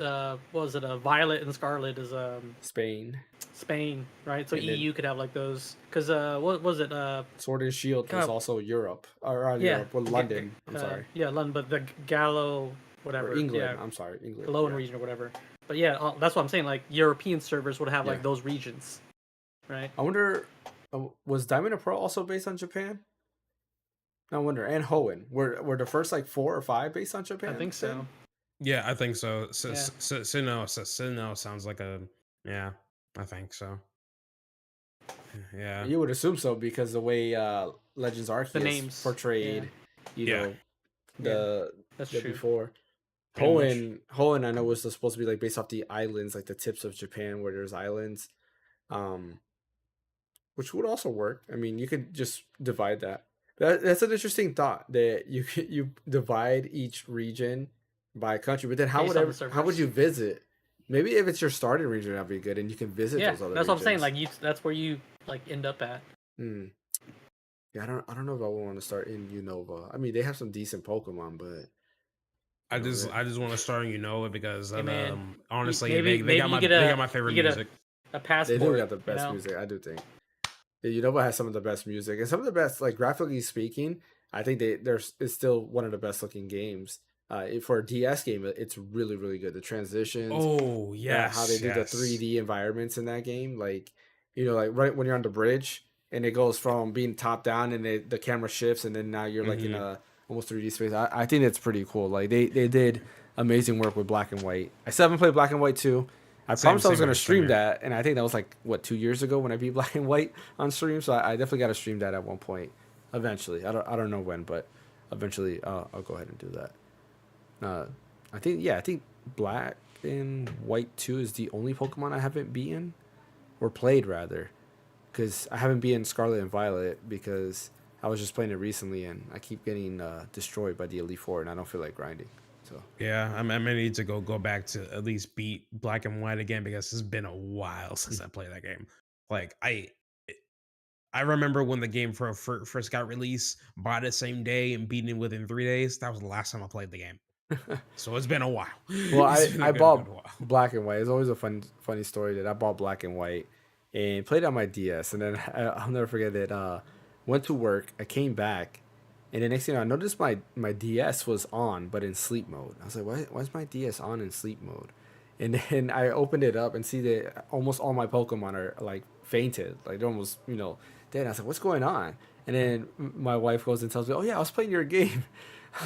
what was it? Violet and Scarlet is Spain, Spain, right? So and then EU could have like those because what was it? Sword and Shield was God, also Europe or yeah, Europe, well, London. I'm sorry, yeah, London, but the Gallo or whatever, England. yeah, I'm sorry, England. Galloan Yeah, region or whatever. But yeah, that's what I'm saying. Like European servers would have yeah. like those regions, right? I wonder, was Diamond and Pearl also based on Japan? I wonder. And Hoenn were the first like 4 or 5 based on I Japan think then? so. Yeah, I think so. Yeah, Sinnoh sounds like a yeah. I think so. Yeah, You would assume so because the way Legends the Arceus names. Yeah, portrayed, you yeah, know, yeah, the that's the true. before. pretty much. Hoenn I know was supposed to be like based off the islands, like the tips of Japan where there's islands. Um which would also work. I mean, you could just divide that. That's an interesting thought that you divide each region by country, but then Based on the how would servers. you visit? Maybe if it's your starting region, that'd be good, and you can visit Yeah, those other that's what I'm saying. regions. Like that's where you like end up at. Hmm. Yeah, I don't know if I would want to start in Unova. I mean, they have some decent Pokemon, but I you know just that I just want to start on it because Hey man, honestly maybe they got you get my favorite music. a they do passport. got the You best know, music. I do think. Yeah, Unova has some of the best music and some of the best, like graphically speaking. I think there's it's still one of the best looking games. For a DS game, it's really really good. The transitions, Oh how they yes, do the yes. 3D environments in that game, like like right when you're on the bridge and it goes from being top down and the camera shifts and then now you're like in Hmm. a almost 3D space. I think it's pretty cool. Like they did amazing work with black and white. I still haven't played black and white 2. I promised I was Same gonna here, same stream here. that, and I think that was like what 2 years ago when I beat black and white on stream. So I definitely got to stream that at one point, eventually. I don't know when, but eventually I'll go ahead and do that. Uh, I think Black and White 2 is the only Pokemon I haven't beaten or played rather, because I haven't beaten Scarlet and Violet because I was just playing it recently and I keep getting destroyed by the Elite Four and I don't feel like grinding. So Yeah, I may need to go back to at least beat Black and White again because it's been a while since I played that game. Like I remember when the game first got released, bought it same day and beating it within 3 days. That was the last time I played the game. So it's been a while. well, It's been a I good bought while. Black and White. It's always a funny story that I bought Black and White and played on my DS, and then I'll never forget that. Went to work. I came back, and the next thing I noticed, my DS was on, but in sleep mode. I was like, why is my DS on in sleep mode? And then I opened it up and see that almost all my Pokemon are like fainted, like they're almost dead. I was like, what's going on? And then my wife goes and tells me, oh yeah, I was playing your game.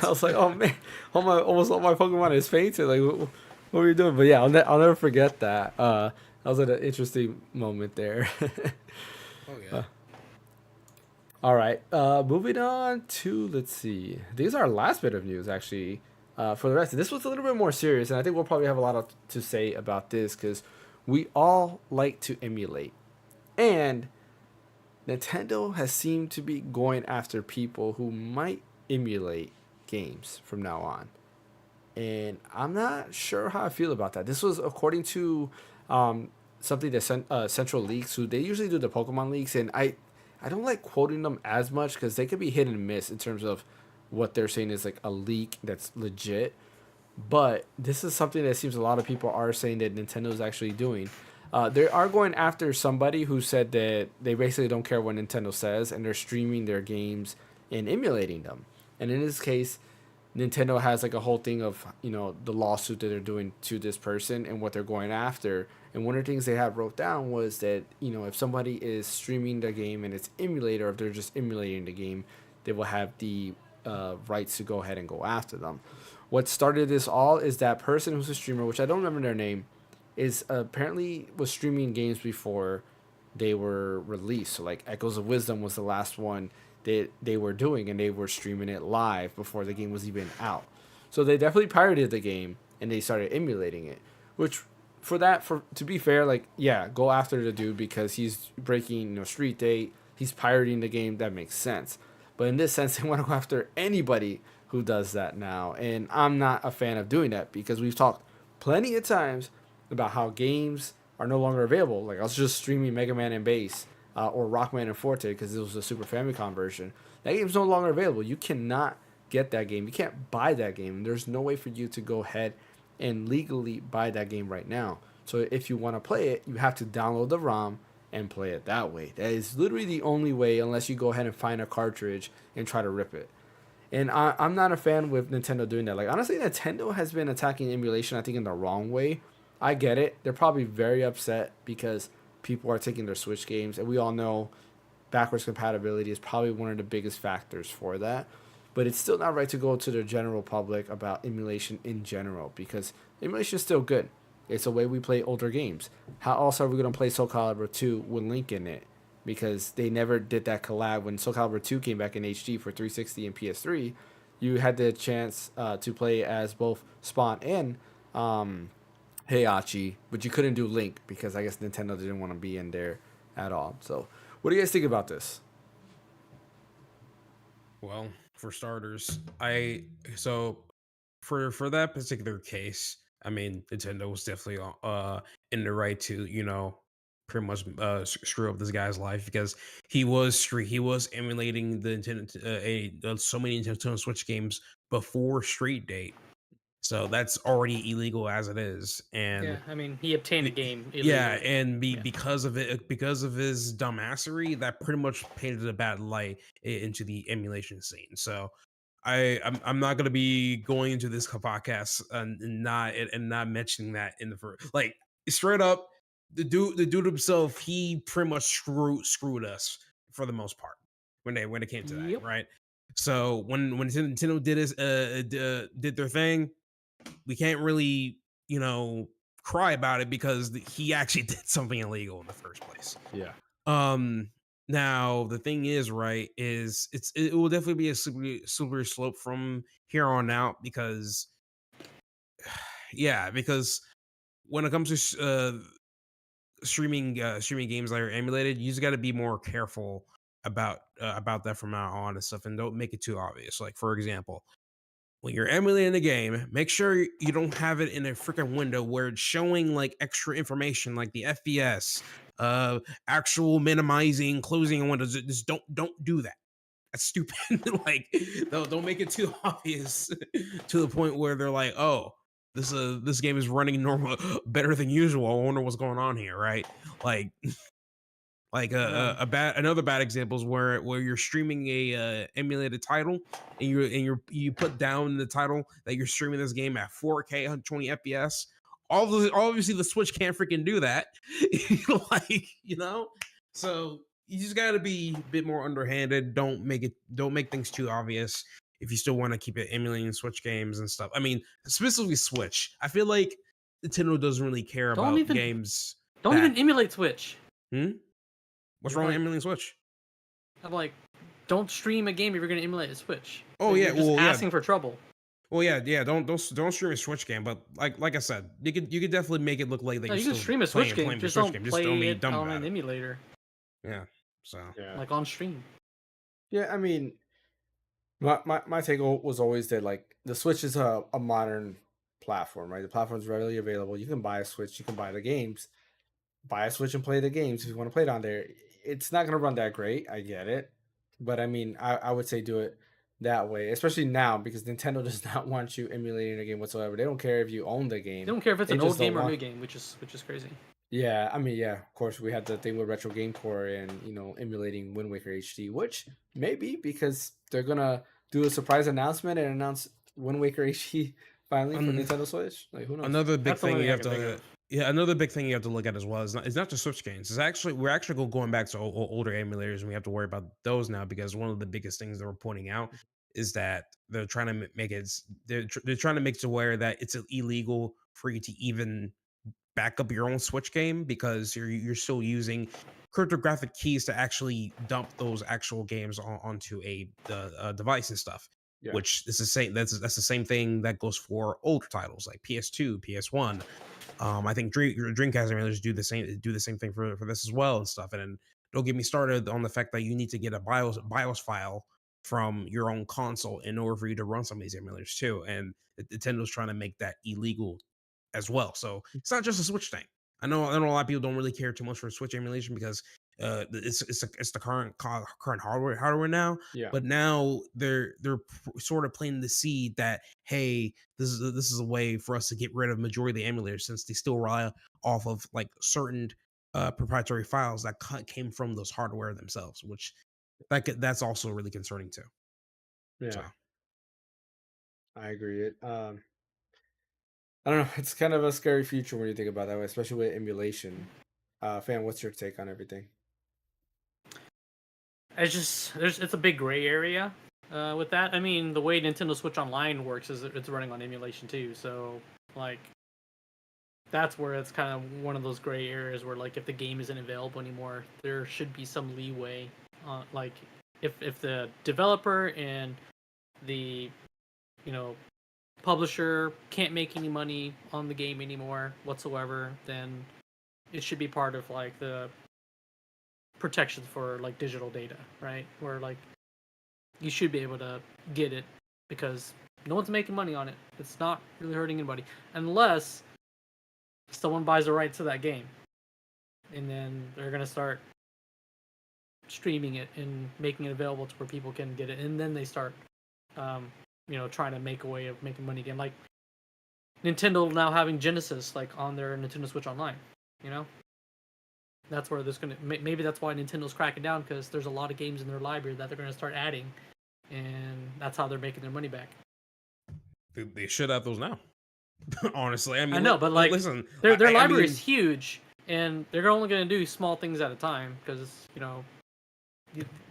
I was like, oh man, almost all my Pokemon is fainted. Like, what were you doing? But yeah, I'll never forget that. That was an interesting moment there. Oh yeah. All right, moving on to let's see. These are our last bit of news actually. For the rest, this was a little bit more serious, and I think we'll probably have a lot to say about this because we all like to emulate, and Nintendo has seemed to be going after people who might emulate games from now on. And I'm not sure how I feel about that. This was according to something that Central Leaks, who they usually do the Pokemon leaks, and I don't like quoting them as much because they could be hit and miss in terms of what they're saying is like a leak that's legit. But this is something that seems a lot of people are saying that Nintendo is actually doing. They are going after somebody who said that they basically don't care what Nintendo says and they're streaming their games and emulating them. And in this case, Nintendo has like a whole thing of the lawsuit that they're doing to this person and what they're going after. And one of the things they have wrote down was that if somebody is streaming the game and it's emulator, if they're just emulating the game, they will have the rights to go ahead and go after them. What started this all is that person who's a streamer, which I don't remember their name, is apparently was streaming games before they were released. So like Echoes of Wisdom was the last one that they were doing, and they were streaming it live before the game was even out. So they definitely pirated the game and they started emulating it. Which for to be fair, like yeah, go after the dude because he's breaking street date, he's pirating the game. That makes sense. But in this sense, they want to go after anybody who does that now, and I'm not a fan of doing that because we've talked plenty of times about how games are no longer available. Like I was just streaming Mega Man and Bass or Rockman and Forte because it was a Super Famicom version. That game's no longer available. You cannot get that game. You can't buy that game. There's no way for you to go ahead and legally buy that game right now. So if you want to play it, you have to download the ROM and play it that way. That is literally the only way, unless you go ahead and find a cartridge and try to rip it. And I'm not a fan with Nintendo doing that. Like, honestly, Nintendo has been attacking emulation, I think, in the wrong way. I get it. They're probably very upset because people are taking their Switch games. And we all know backwards compatibility is probably one of the biggest factors for that. But it's still not right to go to the general public about emulation in general because emulation is still good. It's a way we play older games. How else are we going to play Soul Calibur 2 with Link in it? Because they never did that collab. When Soul Calibur 2 came back in HD for 360 and PS3, you had the chance to play as both Spawn and Heihachi, but you couldn't do Link because I guess Nintendo didn't want to be in there at all. So, what do you guys think about this? Well, for starters, so for that particular case, I mean, Nintendo was definitely in the right to, pretty much screw up this guy's life because he was emulating the Nintendo so many Nintendo Switch games before Street Date. So that's already illegal as it is. And Yeah, I mean, he obtained a game yeah, illegally. and because of it, because of his dumbassery, that pretty much painted a bad light into the emulation scene. So I'm not gonna be going into this podcast and not mentioning that in the first, like, straight up, the dude himself, he pretty much screwed us for the most part when it came to that, Yep. right? So when Nintendo did did their thing, we can't really, cry about it because he actually did something illegal in the first place. Yeah. Now the thing is, right, is it will definitely be a slippery slope from here on out because yeah, because when it comes to streaming games that are emulated, you just got to be more careful about that from now on and stuff, and don't make it too obvious. Like, for example, when you're emulating a game, make sure you don't have it in a freaking window where it's showing like extra information like the FPS, actual minimizing, closing a window. Just don't do that. That's stupid. Like, don't make it too obvious to the point where they're like, oh, this game is running normal better than usual. I wonder what's going on here, right? Like, another bad example is where you're streaming a emulated title and you put down in the title that you're streaming this game at 4K 120 FPS. Obviously the Switch can't freaking do that. Like, so you just got to be a bit more underhanded. Don't make things too obvious if you still want to keep it emulating Switch games and stuff. I mean, specifically Switch. I feel like Nintendo doesn't really care about games. Don't even emulate Switch. What's You're wrong with like- emulating Switch? I'm like, don't stream a game if you're going to emulate a Switch. Oh, Like, yeah, you're just well, yeah. asking for trouble. Well, yeah. Don't stream a Switch game, but like I said, you could definitely make it look like that No, you're you can still stream a Switch game. playing Just the don't Switch game. play Just don't be it dumb on about an it. emulator, Yeah. So Yeah. like on stream. Yeah, I mean, my take was always that like the Switch is a modern platform, right? The platform's readily available. You can buy a Switch, you can buy the games, buy a Switch and play the games if you want to play it on there. It's not gonna run that great, I get it, but I mean, I would say do it that way, especially now because Nintendo does not want you emulating a game whatsoever. They don't care if you own the game. They don't care if it's They an just old game don't or a want- new game, which is crazy. Yeah, I mean, yeah, of course, we had the thing with Retro Game Core and emulating Wind Waker HD, which maybe because they're gonna do a surprise announcement and announce Wind Waker HD finally for Nintendo Switch. Like, who knows? another big That's the thing only you thing have I can to think of. yeah, another big thing you have to look at as well is not just Switch games. We're actually going back to older emulators, and we have to worry about those now because one of the biggest things that we're pointing out is that they're trying to make it they're trying to make it to where that it's illegal for you to even back up your own Switch game because you're still using cryptographic keys to actually dump those actual games onto a device and stuff. Yeah. Which is the same. That's the same thing that goes for older titles like PS2, PS1. I think Dreamcast emulators do the same thing for this as well and stuff. And then don't get me started on the fact that you need to get a BIOS file from your own console in order for you to run some of these emulators too. And Nintendo's trying to make that illegal as well. So it's not just a Switch thing. I know a lot of people don't really care too much for Switch emulation because it's the current hardware now. Yeah. But now they're sort of planting the seed that, hey, this is a way for us to get rid of majority of the emulators, since they still rely off of like certain proprietary files that came from those hardware themselves, which that's also really concerning too. So Yeah, I agree. I don't know. It's kind of a scary future when you think about that way, especially with emulation. Fan, what's your take on everything? It's a big gray area with that. I mean, the way Nintendo Switch Online works is it's running on emulation too. So like that's where it's kind of one of those gray areas where like if the game isn't available anymore, there should be some leeway. Like if the developer and the you know publisher can't make any money on the game anymore whatsoever, then it should be part of like the protection for like digital data, right? Where like you should be able to get it because no one's making money on it. It's not really hurting anybody unless someone buys the rights to that game, and then they're gonna start streaming it and making it available to where people can get it, and then they start, trying to make a way of making money again. Like Nintendo now having Genesis like on their Nintendo Switch Online, you know. That's where there's gonna maybe that's why Nintendo's cracking down because there's a lot of games in their library that they're gonna start adding, and that's how they're making their money back. they should have those now. Honestly, I mean, I know, but like, listen, their library I mean, is huge, and they're only going to do small things at a time because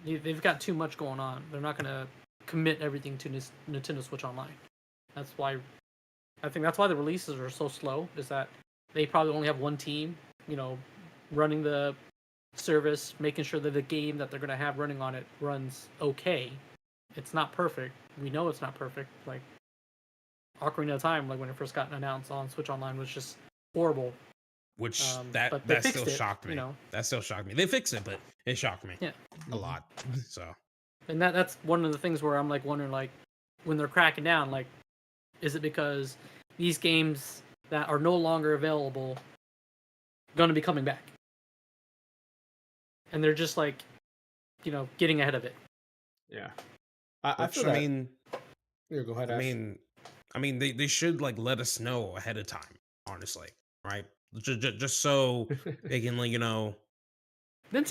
they've got too much going on. They're not going to commit everything to Nintendo Switch Online. That's why I think that's why the releases are so slow. Is that they probably only have one team, running the service, making sure that the game that they're going to have running on it runs okay. It's not perfect. We know it's not perfect. Like Ocarina of Time, like when it first got announced on Switch Online, was just horrible. which but that still shocked me. You know, That still shocked me. They fixed it, but it shocked me. Yeah, a lot. So, and that's one of the things where I'm like wondering, like when they're cracking down, like is it because these games that are no longer available going to be coming back, and they're just like, getting ahead of it. Yeah, I feel that. I mean, yeah, go ahead. I mean, they should like let us know ahead of time. Honestly, right? Just so they can, like, Nintendo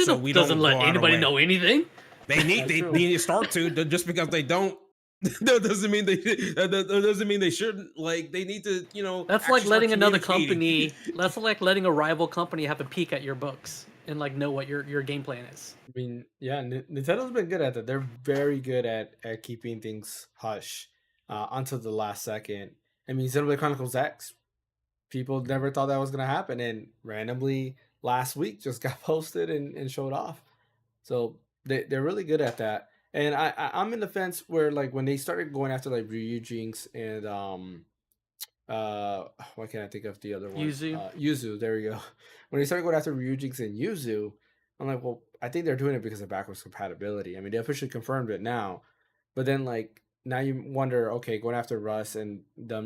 so we doesn't don't let go out of anybody way. know anything. They need to start to. Just because they don't, that doesn't mean that doesn't mean they shouldn't. Like, they need to, That's like actually start letting another communicating. company. That's like letting a rival company have a peek at your books and like know what your game plan is. I mean, yeah, Nintendo's been good at that. They're very good at keeping things hush until the last second. I mean, Xenoblade Chronicles X, people never thought that was gonna happen, and randomly last week just got posted and showed off. So they're really good at that. And I'm in the fence where like when they started going after like Ryu Jinx and why can't I think of the other one? Yuzu. Yuzu, there we go. When they started going after Ryujinx and Yuzu, I'm like, well, I think they're doing it because of backwards compatibility. I mean, they officially confirmed it now, but then like now you wonder, okay, going after Russ and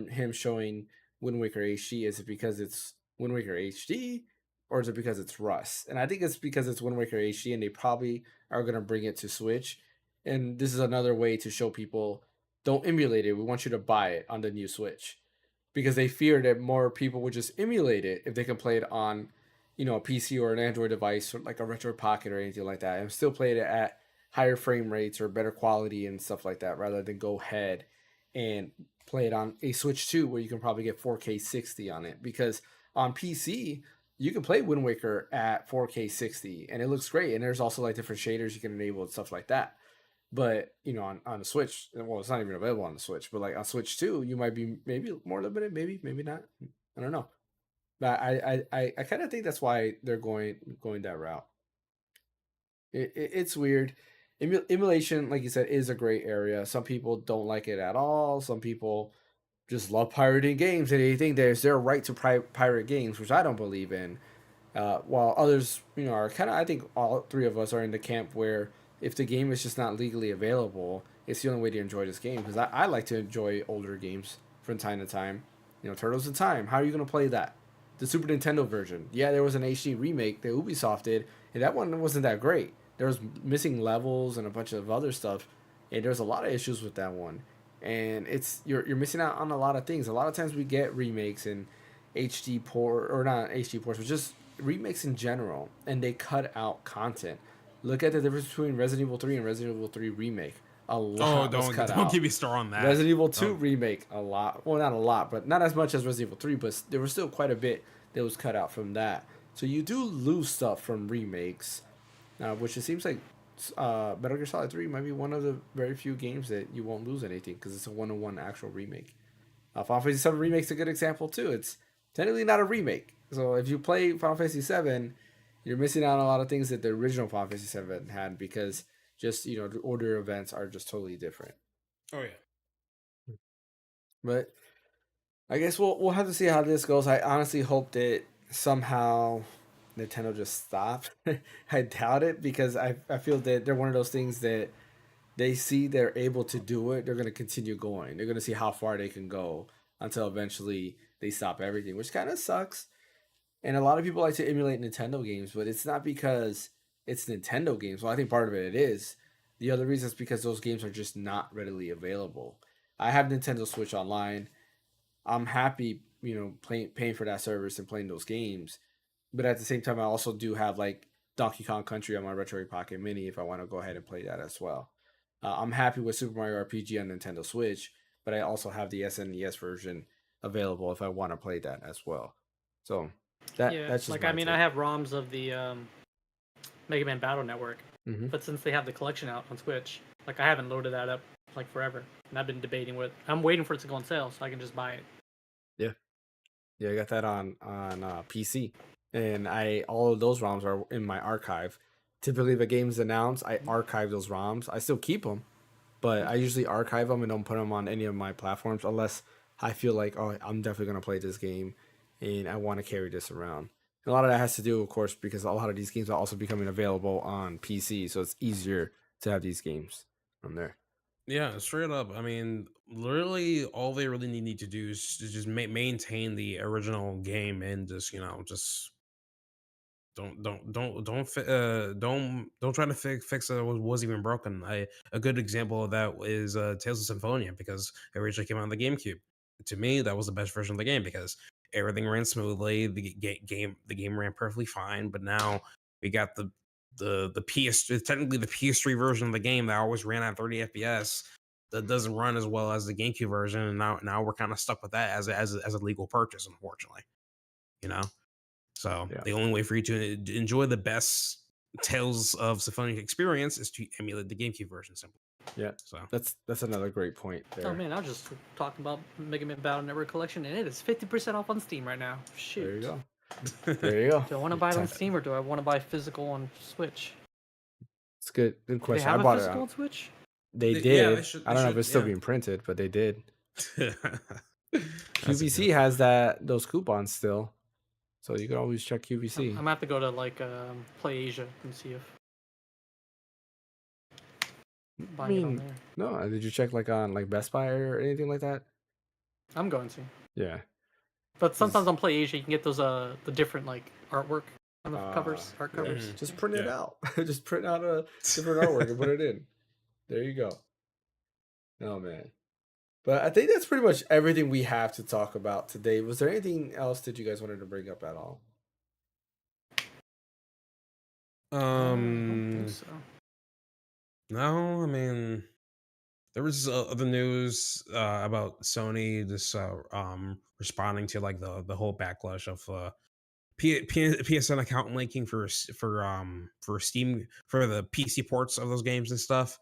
him showing Wind Waker HD, is it because it's Wind Waker HD or is it because it's Russ? And I think it's because it's Wind Waker HD, and they probably are gonna bring it to Switch. And this is another way to show people, don't emulate it. We want you to buy it on the new Switch, because they fear that more people would just emulate it if they can play it on, a PC or an Android device or like a Retro Pocket or anything like that, and still play it at higher frame rates or better quality and stuff like that, rather than go ahead and play it on a Switch 2 where you can probably get 4K 60 on it. Because on PC, you can play Wind Waker at 4K 60 and it looks great. And there's also like different shaders you can enable and stuff like that. But on the Switch, well, it's not even available on the Switch. But like on Switch 2, you might be maybe more limited, maybe not. I don't know. But I kind of think that's why they're going that route. It's weird. Emulation, like you said, is a great area. Some people don't like it at all. Some people just love pirating games, and they think there's their right to pirate games, which I don't believe in. While others, are kind of, I think all three of us are in the camp where if the game is just not legally available, it's the only way to enjoy this game. Because I like to enjoy older games from time to time. Turtles in Time. How are you going to play that? the Super Nintendo version. Yeah, there was an HD remake that Ubisoft did, and that one wasn't that great. There was missing levels and a bunch of other stuff, and there's a lot of issues with that one. And it's you're missing out on a lot of things. A lot of times we get remakes and HD port or not HD ports, but just remakes in general, and they cut out content. Look at the difference between Resident Evil 3 and Resident Evil 3 remake. A Oh, lot was cut don't out. give me a star on that. Resident Evil 2 Don't. remake, a lot. Well, not a lot, but not as much as Resident Evil 3, but there was still quite a bit that was cut out from that. So you do lose stuff from remakes, which it seems like Metal Gear Solid 3 might be one of the very few games that you won't lose anything because it's a one-on-one actual remake. Final Fantasy 7 Remake's a good example too. It's technically not a remake. So if you play Final Fantasy 7, you're missing out on a lot of things that the original Final Fantasy 7 had because just, the order events are just totally different. Oh yeah. But I guess we'll have to see how this goes. I honestly hope that somehow Nintendo just stops. I doubt it because I feel that they're one of those things that they see they're able to do it. They're going to continue going. They're going to see how far they can go until eventually they stop everything, which kind of sucks. And a lot of people like to emulate Nintendo games, but it's not because it's Nintendo games. Well, I think part of it is. The other reason is because those games are just not readily available. I have Nintendo Switch Online. I'm happy, paying for that service and playing those games. But at the same time, I also do have like Donkey Kong Country on my Retro Pocket Mini if I want to go ahead and play that as well. I'm happy with Super Mario RPG on Nintendo Switch, but I also have the SNES version available if I want to play that as well. So Yeah, that's just like my I mean, take. I have ROMs of the Mega Man Battle Network, Mhm. but since they have the collection out on Switch, like I haven't loaded that up like forever, and I've been debating with. I'm waiting for it to go on sale so I can just buy it. Yeah, yeah, I got that on PC, and all of those ROMs are in my archive. Typically, if a game's announced, I archive those ROMs. I still keep them, but I usually archive them and don't put them on any of my platforms unless I feel like, oh, I'm definitely gonna play this game, and I want to carry this around. And a lot of that has to do, of course, because a lot of these games are also becoming available on PC, so it's easier to have these games from there. Yeah, straight up. I mean, literally, all they really need to do is to just maintain the original game and just just don't try to fix what was even broken. A good example of that is Tales of Symphonia because it originally came out on the GameCube. To me, that was the best version of the game because everything ran smoothly. The game ran perfectly fine. But now we got the PS technically the PS3 version of the game that always ran at 30 FPS that doesn't run as well as the GameCube version, and now we're kind of stuck with that as a legal purchase, unfortunately. You know. So Yeah, the only way for you to enjoy the best Tales of Symphonia experience is to emulate the GameCube version simply. yeah, So that's another great point Oh there. man, I was just talking about Mega Man Battle Network Collection, and it is 50% off on Steam right now. Shoot. There you go. There you go. Do I want to buy it on Time- Steam or do I want to buy physical on Switch? It's good. Good Do they question. I have a bought it physical on. on Switch? They Yeah, did. they should. I They don't know if should. it's still Yeah. being printed, but they did. That's a QVC good. has those coupons still, so you can always check I'm QVC. gonna have to go to like Play Asia and see if I buying it on mean, there. no, did you check like on like Best Buy or anything like that? I'm going to. Yeah. But sometimes on Play Asia you can get those the different like artwork on the covers, art Yeah, covers. Mhm. just print it Yeah. out. Just print out a different artwork and put it in. There you go. Oh man. But I think that's pretty much everything we have to talk about today. Was there anything else that you guys wanted to bring up at all? I don't think so. No, I mean there was other news about Sony just responding to like the whole backlash of PSN account linking for Steam for the PC ports of those games and stuff.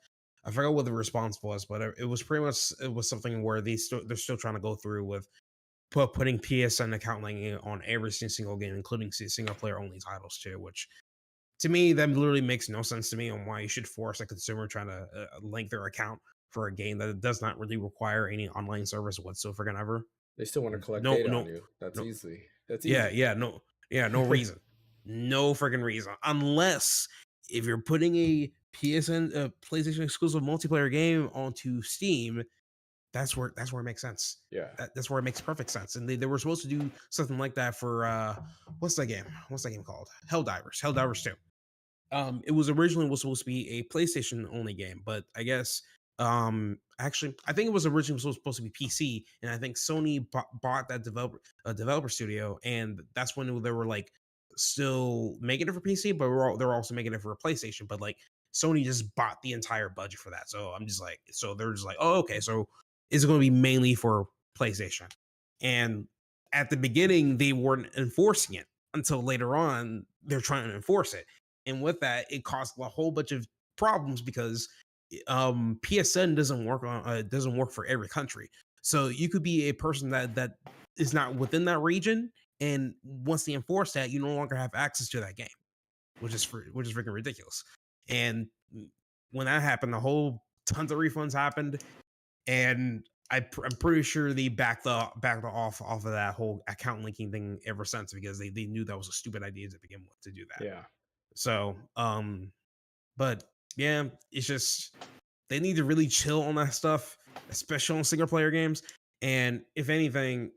I forgot what the response was, but it was pretty much it was something where they're still trying to go through with putting PSN account linking on every single game, including single player only titles too. Which to me that literally makes no sense to me on why you should force a consumer trying to link their account for a game that does not really require any online service whatsoever. Ever. They still want to collect No, data on no, you. That's no. easy. That's Yeah, easy. no reason, no freaking reason, unless if you're putting a PSN PlayStation exclusive multiplayer game onto Steam, that's where it makes sense. Yeah. That's where it makes perfect sense. And they were supposed to do something like that for what's that game? What's that game called? Helldivers 2. It was originally was supposed to be a PlayStation only game, but I guess actually I think it was originally supposed to be PC, and I think Sony bought that developer studio, and that's when they were like still making it for PC, but they're also making it for a PlayStation. But like Sony just bought the entire budget for that, so I'm just like, so they're just like, oh okay, so it's going to be mainly for PlayStation. And at the beginning, they weren't enforcing it until later on they're trying to enforce it, and with that, it caused a whole bunch of problems because PSN doesn't work for every country. So you could be a person that is not within that region, and once they enforce that, you no longer have access to that game, which is freaking ridiculous. And when that happened, the whole tons of refunds happened, and I'm pretty sure they backed off of that whole account linking thing ever since, because they knew that was a stupid idea to begin with to do that. Yeah. So, but yeah, it's just they need to really chill on that stuff, especially on single player games. And if anything,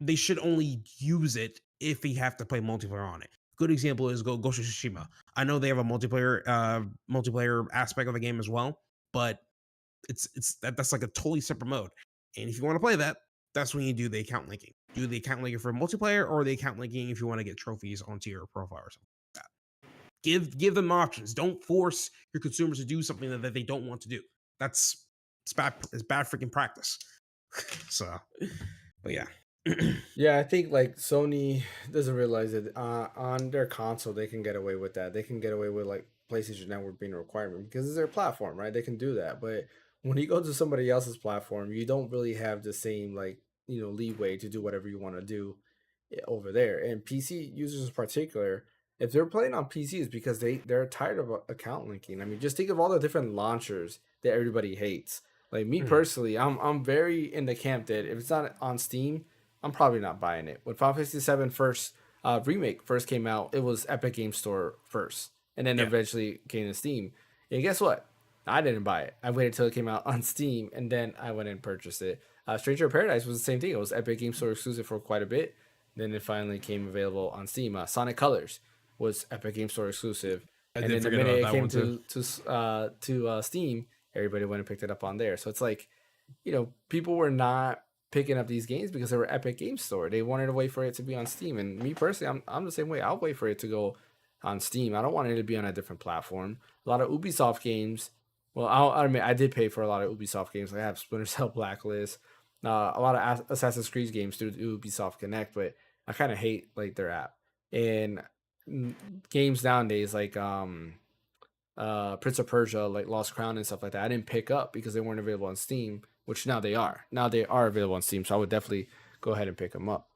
they should only use it if they have to play multiplayer on it. Good example is Ghost of Tsushima. I know they have a multiplayer aspect of the game as well, but that's like a totally separate mode. And if you want to play that, that's when you do the account linking. Do the account linking for multiplayer, or the account linking if you want to get trophies onto your profile or something like that. Give them options. Don't force your consumers to do something that they don't want to do. It's bad freaking practice. So, but yeah. Yeah, I think like Sony doesn't realize that on their console they can get away with that. They can get away with like PlayStation Network being a requirement because it's their platform, right? They can do that. But when you go to somebody else's platform, you don't really have the same like leeway to do whatever you want to do over there. And PC users in particular, if they're playing on PC, is because they're tired of account linking. I mean, just think of all the different launchers that everybody hates. Like me personally, I'm very in the camp that if it's not on Steam, I'm probably not buying it. When Final Fantasy VII first remake first came out, it was Epic Game Store first, and then Yeah. eventually came to Steam. And guess what? I didn't buy it. I waited till it came out on Steam, and then I went and purchased it. Stranger of Paradise was the same thing. It was Epic Game Store exclusive for quite a bit. Then it finally came available on Steam. Sonic Colors was Epic Game Store exclusive, and then the minute it came to Steam, everybody went and picked it up on there. So it's like, people were not picking up these games because they were Epic Game Store. They wanted to wait for it to be on Steam. And me personally, I'm the same way. I'll wait for it to go on Steam. I don't want it to be on a different platform. A lot of Ubisoft games. Well, I admit I did pay for a lot of Ubisoft games. Like I have Splinter Cell Blacklist, a lot of Assassin's Creed games through Ubisoft Connect, but I kind of hate like their app. And games nowadays like Prince of Persia, like Lost Crown and stuff like that, I didn't pick up because they weren't available on Steam, which now they are. Now they are available on Steam, so I would definitely go ahead and pick them up.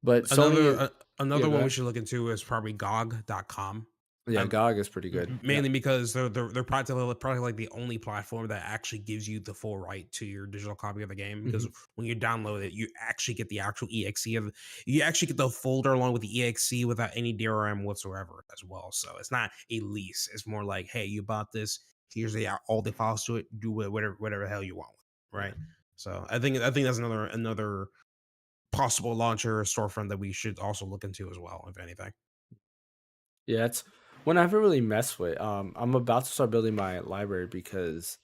But Sony, Another one ahead. we should look into is probably GOG.com. Yeah, GOG is pretty good. Mainly because they're probably like the only platform that actually gives you the full right to your digital copy of the game. Because when you download it, you actually get the actual exe you actually get the folder along with the exe without any DRM whatsoever as well. So it's not a lease. It's more like, hey, you bought this. Here's all the files to it. Do whatever the hell you want with it, right? So I think that's another possible launcher or storefront that we should also look into as well, if anything. Yeah, it's one I haven't really messed with. I'm about to start building my library because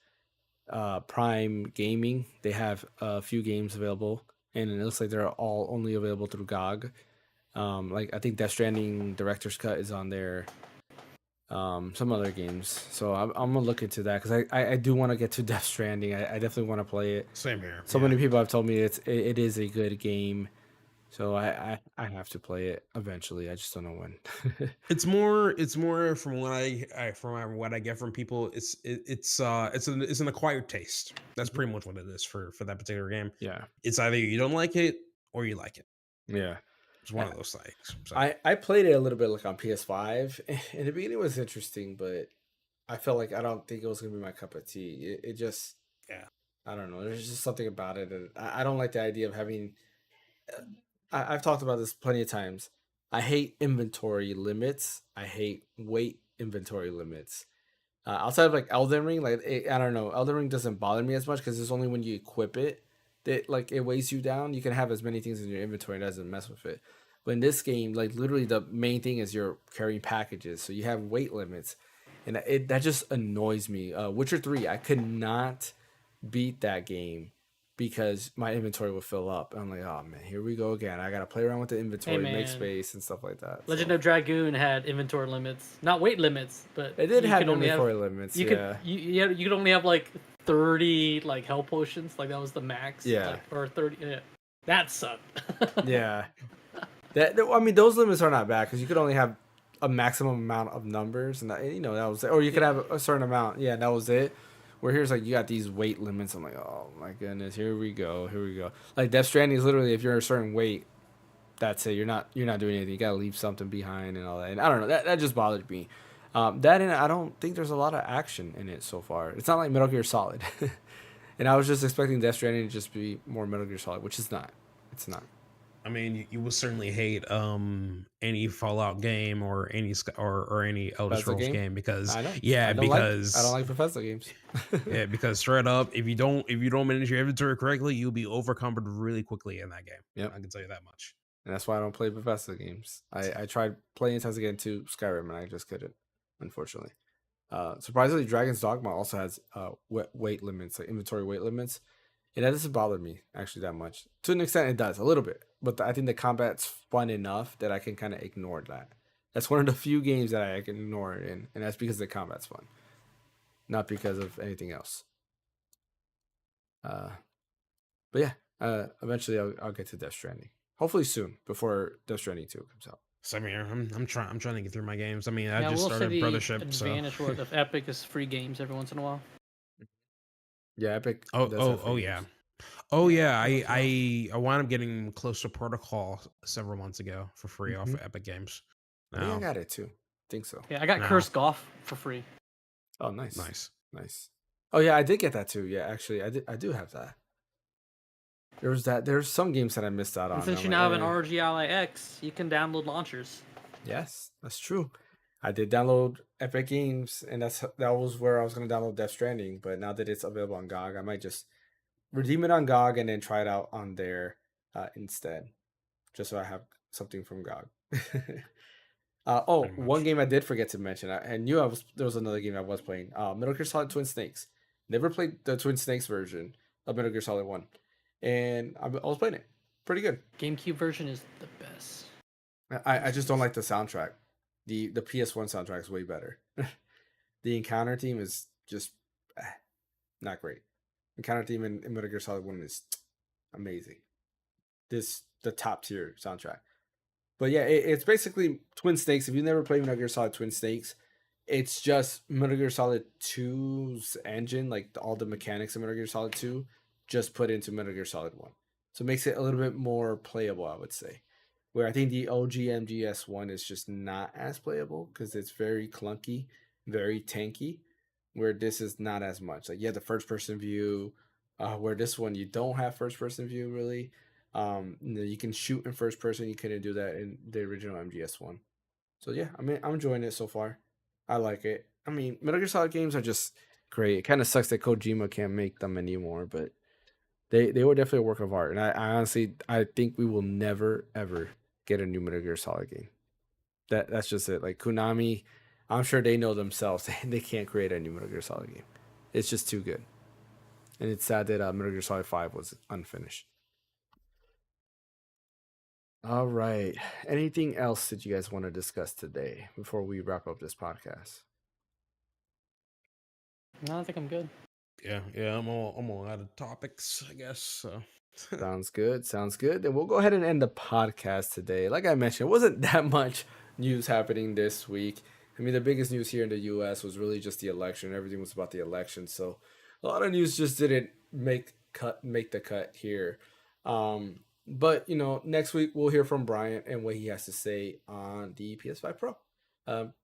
Prime Gaming, they have a few games available, and it looks like they're all only available through GOG. Like I think Death Stranding Director's Cut is on there. Some other games. So I'm gonna look into that because I do want to get to Death Stranding. I definitely want to play it. Same here. So many people have told me it is a good game. So I have to play it eventually. I just don't know when. It's more from what I get from people. It's an acquired taste. That's pretty much what it is for that particular game. Yeah. It's either you don't like it or you like it. Yeah. It's one of those things. So. I played it a little bit like on PS5. In the beginning it was interesting, but I felt like I don't think it was gonna be my cup of tea. It just I don't know. There's just something about it, and I don't like the idea of having. I've talked about this plenty of times. I hate inventory limits. I hate weight inventory limits. Outside of like Elden Ring, like I don't know, Elden Ring doesn't bother me as much because it's only when you equip it that like it weighs you down. You can have as many things in your inventory, and it doesn't mess with it. But in this game, like literally the main thing is you're carrying packages, so you have weight limits, and that just annoys me. Witcher 3, I could not beat that game because my inventory would fill up. I'm like, oh man, here we go again. I gotta play around with the Hey inventory, make man, space and stuff like that. Legend So of Dragoon had inventory limits, not weight limits, but it did you have can only have inventory limits, you could yeah. you could only have like 30 like health potions, like that was the max, Yeah. like or 30. Yeah. That sucked. Yeah. I mean, those limits are not bad because you could only have a maximum amount of numbers, and that, you know, that was it. Or you could have a certain amount. Yeah, that was it. Where here's like you got these weight limits. I'm like, oh my goodness, here we go, here we go. Like Death Stranding is literally if you're a certain weight, that's it. You're not doing anything. You gotta leave something behind and all that. And I don't know. That just bothered me. That and I don't think there's a lot of action in it so far. It's not like Metal Gear Solid. And I was just expecting Death Stranding to just be more Metal Gear Solid, which is not. It's not. I mean, you will certainly hate any Fallout game or any or any Elder Bethesda Scrolls game. game because I know. yeah, I don't because like Bethesda games. yeah, because straight up, if you don't manage your inventory correctly, you'll be overcumbered really quickly in that game. Yep. I can tell you that much. And that's why I don't play Bethesda games. I tried playing Bethesda again to Skyrim and I just couldn't, unfortunately. Surprisingly, Dragon's Dogma also has weight limits, like inventory weight limits. And that doesn't bother me actually that much. To an extent, it does a little bit, but I think the combat's fun enough that I can kind of ignore that. That's one of the few games that I can ignore it in, and that's because the combat's fun, not because of anything else. Uh, but yeah, eventually I'll get to Death Stranding. Hopefully soon, before Death Stranding 2 comes out. So I mean, I'm trying to get through my games. I mean, I Yeah, just we'll say started the Brothership, so advantage of Epic is free games every once in a while. Yeah, Epic. oh does oh have oh free yeah. games. Oh Yeah, yeah, every once in a while. I wound up getting Close to Protocol several months ago for free off Mhm. of Epic Games. I think I Now, got it too. think so. Yeah, I got now, Cursed Golf for free. Oh, nice, nice. nice. Oh yeah, I did get that too. Yeah, actually, I do have that. There's some games that I missed out on. And since I'm you like, now have an ROG Ally X, you can download launchers. yes, that's true. I did download Epic Games, and that was where I was gonna download Death Stranding. But now that it's available on GOG, I might just redeem it on GOG and then try it out on there instead, just so I have something from GOG. Pretty One much. game I did forget to mention. I knew there was another game I was playing. Metal Gear Solid Twin Snakes. Never played the Twin Snakes version of Metal Gear Solid 1, and I was playing it. Pretty good. GameCube version is the best. I just don't like the soundtrack. The PS1 soundtrack is way better. The encounter theme is just not great. Encounter theme in Metal Gear Solid 1 is amazing. The top tier soundtrack. But yeah, it's basically Twin Snakes. If you've never played Metal Gear Solid Twin Snakes, it's just Metal Gear Solid 2's engine, like all the mechanics of Metal Gear Solid 2, just put into Metal Gear Solid 1. So it makes it a little bit more playable, I would say. Where I think the OG MGS1 is just not as playable because it's very clunky, very tanky. Where this is not as much. Like you have the first person view, where this one you don't have first person view really. You can shoot in first person. You couldn't do that in the original MGS1. So yeah, I mean, I'm enjoying it so far. I like it. I mean, Metal Gear Solid games are just great. It kind of sucks that Kojima can't make them anymore, but they were definitely a work of art. And I honestly, I think we will never ever get a new Metal Gear Solid game. That's just it. Like Konami, I'm sure they know themselves they can't create a new Metal Gear Solid game. It's just too good. And it's sad that Metal Gear Solid 5 was unfinished. All right. Anything else that you guys want to discuss today before we wrap up this podcast? No, I think I'm good. Yeah, I'm all out of topics, I guess. So Sounds good. Sounds good. Then we'll go ahead and end the podcast today. Like I mentioned, it wasn't that much news happening this week. I mean, the biggest news here in the U.S. was really just the election. Everything was about the election, so a lot of news just didn't make the cut here. But you know, next week we'll hear from Bryant and what he has to say on the PS5 Pro.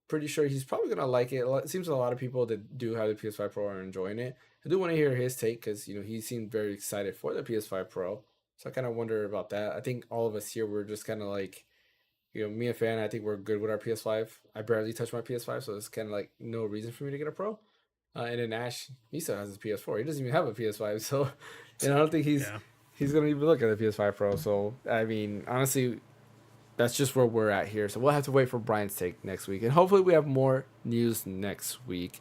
Pretty sure he's probably gonna like it. It seems a lot of people that do have the PS5 Pro are enjoying it. I do want to hear his take because you know he seemed very excited for the PS5 Pro. So I kind of wonder about that. I think all of us here were just kind of like, you know, me and Fan. I think we're good with our PS5. I barely touch my PS5, so it's kind of like no reason for me to get a Pro. And then Ash, he still has his PS4. He doesn't even have a PS5, so and I don't think Yeah. he's gonna even look at the PS5 Pro. So I mean, honestly, that's just where we're at here. So we'll have to wait for Brian's take next week, and hopefully we have more news next week.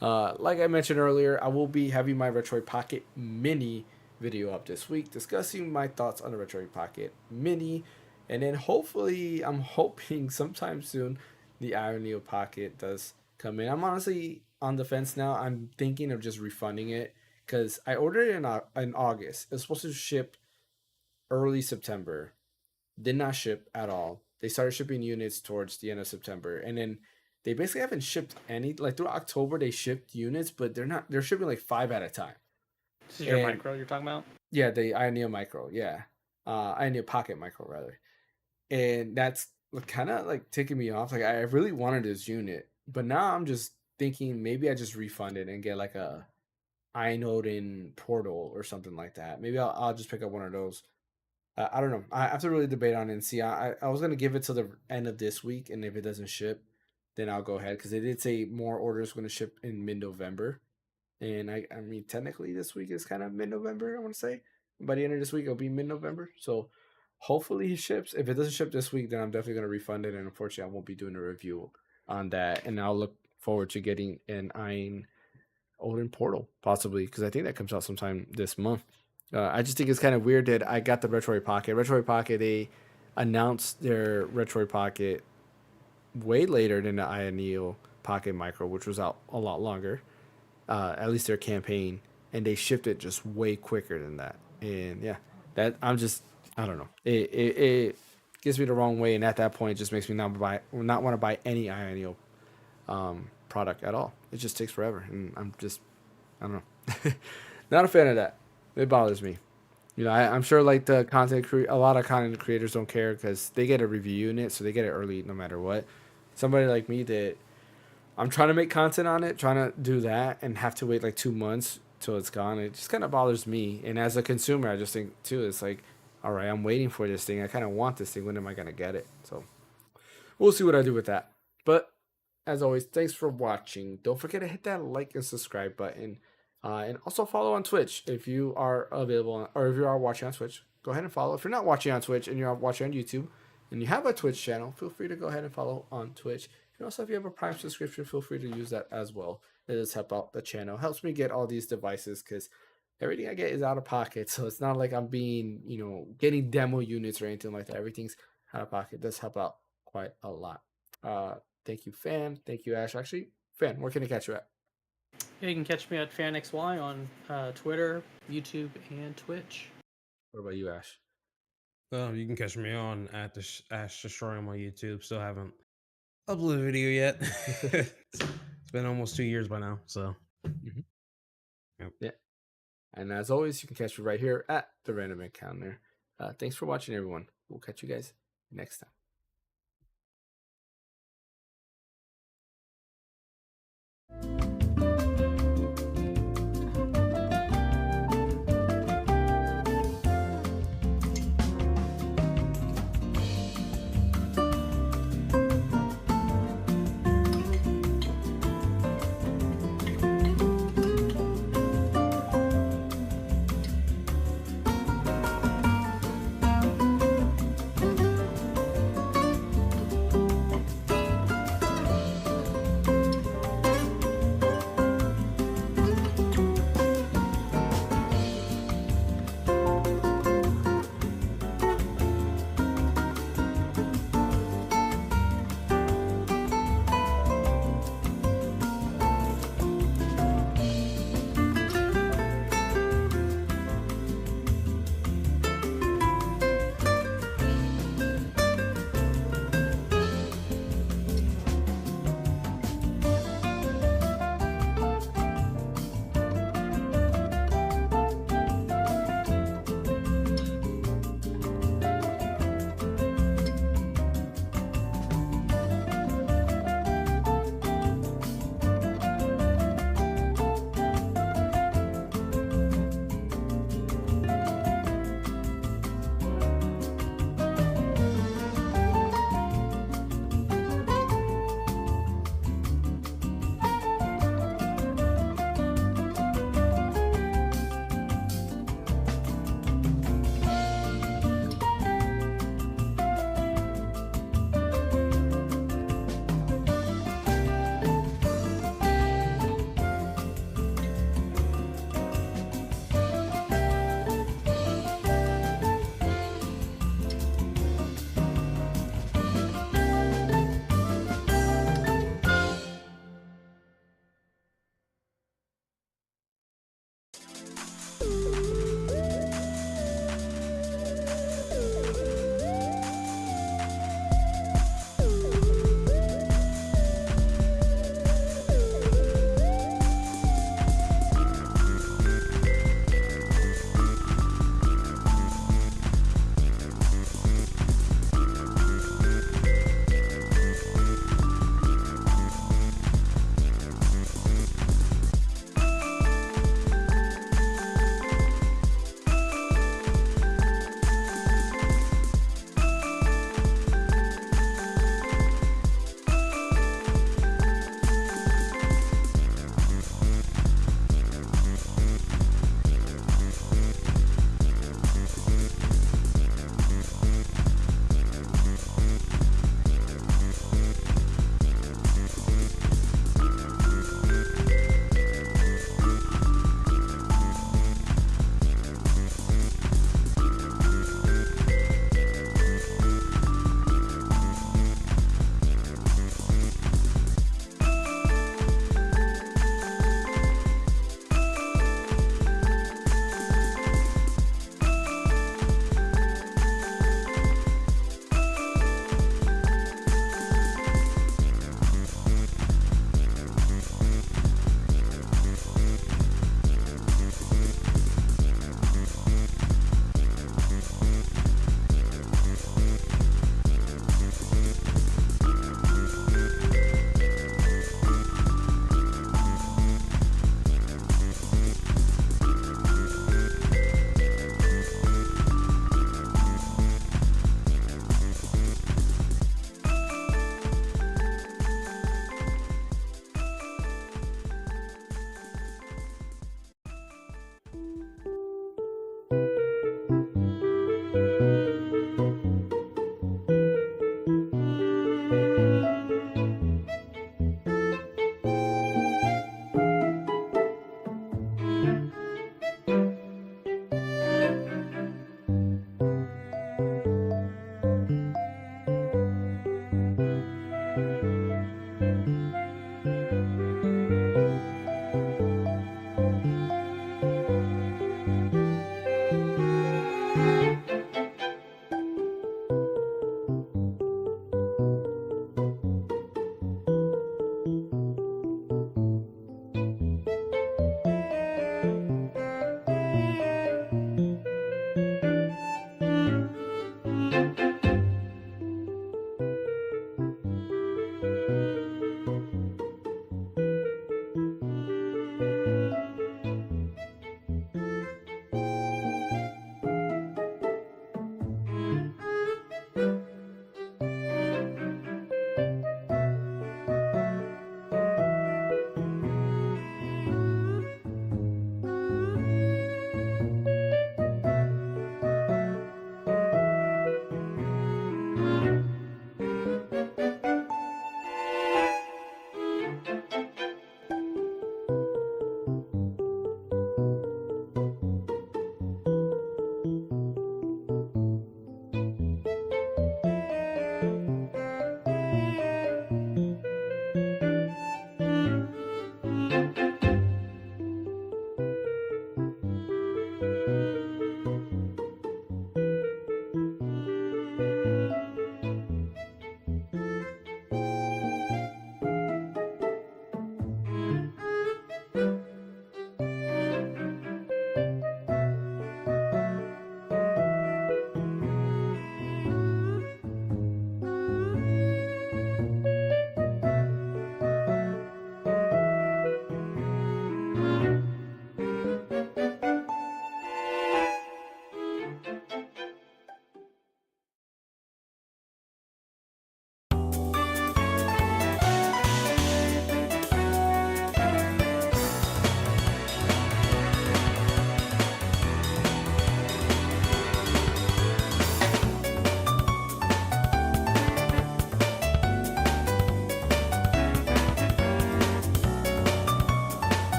Like I mentioned earlier, I will be having my Retroid Pocket Mini video up this week, discussing my thoughts on the Retroid Pocket Mini, and then hopefully, I'm hoping sometime soon, the Iron Neo Pocket does come in. I'm honestly on the fence now. I'm thinking of just refunding it because I ordered it in August. It's supposed to ship early September, did not ship at all. They started shipping units towards the end of September, and then they basically haven't shipped any. Like through October, they shipped units, but they're shipping like 5 at a time. This is your And micro you're talking about? yeah, the Ioneo Micro, yeah, Ioneo Pocket Micro rather, and that's kind of like ticking me off. Like I really wanted this unit, but now I'm just thinking maybe I just refund it and get like a iNode Portal or something like that. Maybe I'll just pick up one of those. I don't know. I have to really debate on it and see. I was gonna give it to the end of this week, and if it doesn't ship, then I'll go ahead because they did say more orders going to ship in mid-November, and I mean technically this week is kind of mid-November. I want to say by the end of this week it'll be mid-November. So hopefully he ships. If it doesn't ship this week, then I'm definitely gonna refund it, and unfortunately I won't be doing a review on that. And I'll look forward to getting an Iron Odin Portal possibly because I think that comes out sometime this month. I just think it's kind of weird that I got the Retroid Pocket. Retroid Pocket, they announced their Retroid Pocket way later than the Ioneo Pocket Micro, which was out a lot longer. At least their campaign, and they shipped it just way quicker than that. And yeah, that I don't know. It gives me the wrong way, and at that point, it just makes me not want to buy any Ioneo product at all. It just takes forever, and I don't know. Not a fan of that. It bothers me. You know, I'm sure like a lot of content creators don't care because they get a review unit, so they get it early no matter what. Somebody like me that I'm trying to make content on it, trying to do that, and have to wait like 2 months till it's gone. It just kind of bothers me. And as a consumer, I just think too, it's like, all right, I'm waiting for this thing. I kind of want this thing. When am I gonna get it? So we'll see what I do with that. But as always, thanks for watching. Don't forget to hit that like and subscribe button. And also follow on Twitch if you are available, or if you are watching on Twitch. Go ahead and follow. If you're not watching on Twitch and you're watching on YouTube and you have a Twitch channel, feel free to go ahead and follow on Twitch. And also, if you have a Prime subscription, feel free to use that as well. It does help out the channel. Helps me get all these devices because everything I get is out of pocket. So it's not like I'm being, getting demo units or anything like that. Everything's out of pocket. It does help out quite a lot. Thank you, Fan. Thank you, Ash. Actually, Fan, where can I catch you at? Yeah, you can catch me at Phaneckswhy on Twitter, YouTube, and Twitch. What about you, Ash? You can catch me on at the Ash Destroy on my YouTube. Still haven't uploaded a video yet. It's been almost 2 years by now. So, yep. Yeah. And as always, you can catch me right here at the Random Encounter. Thanks for watching, everyone. We'll catch you guys next time.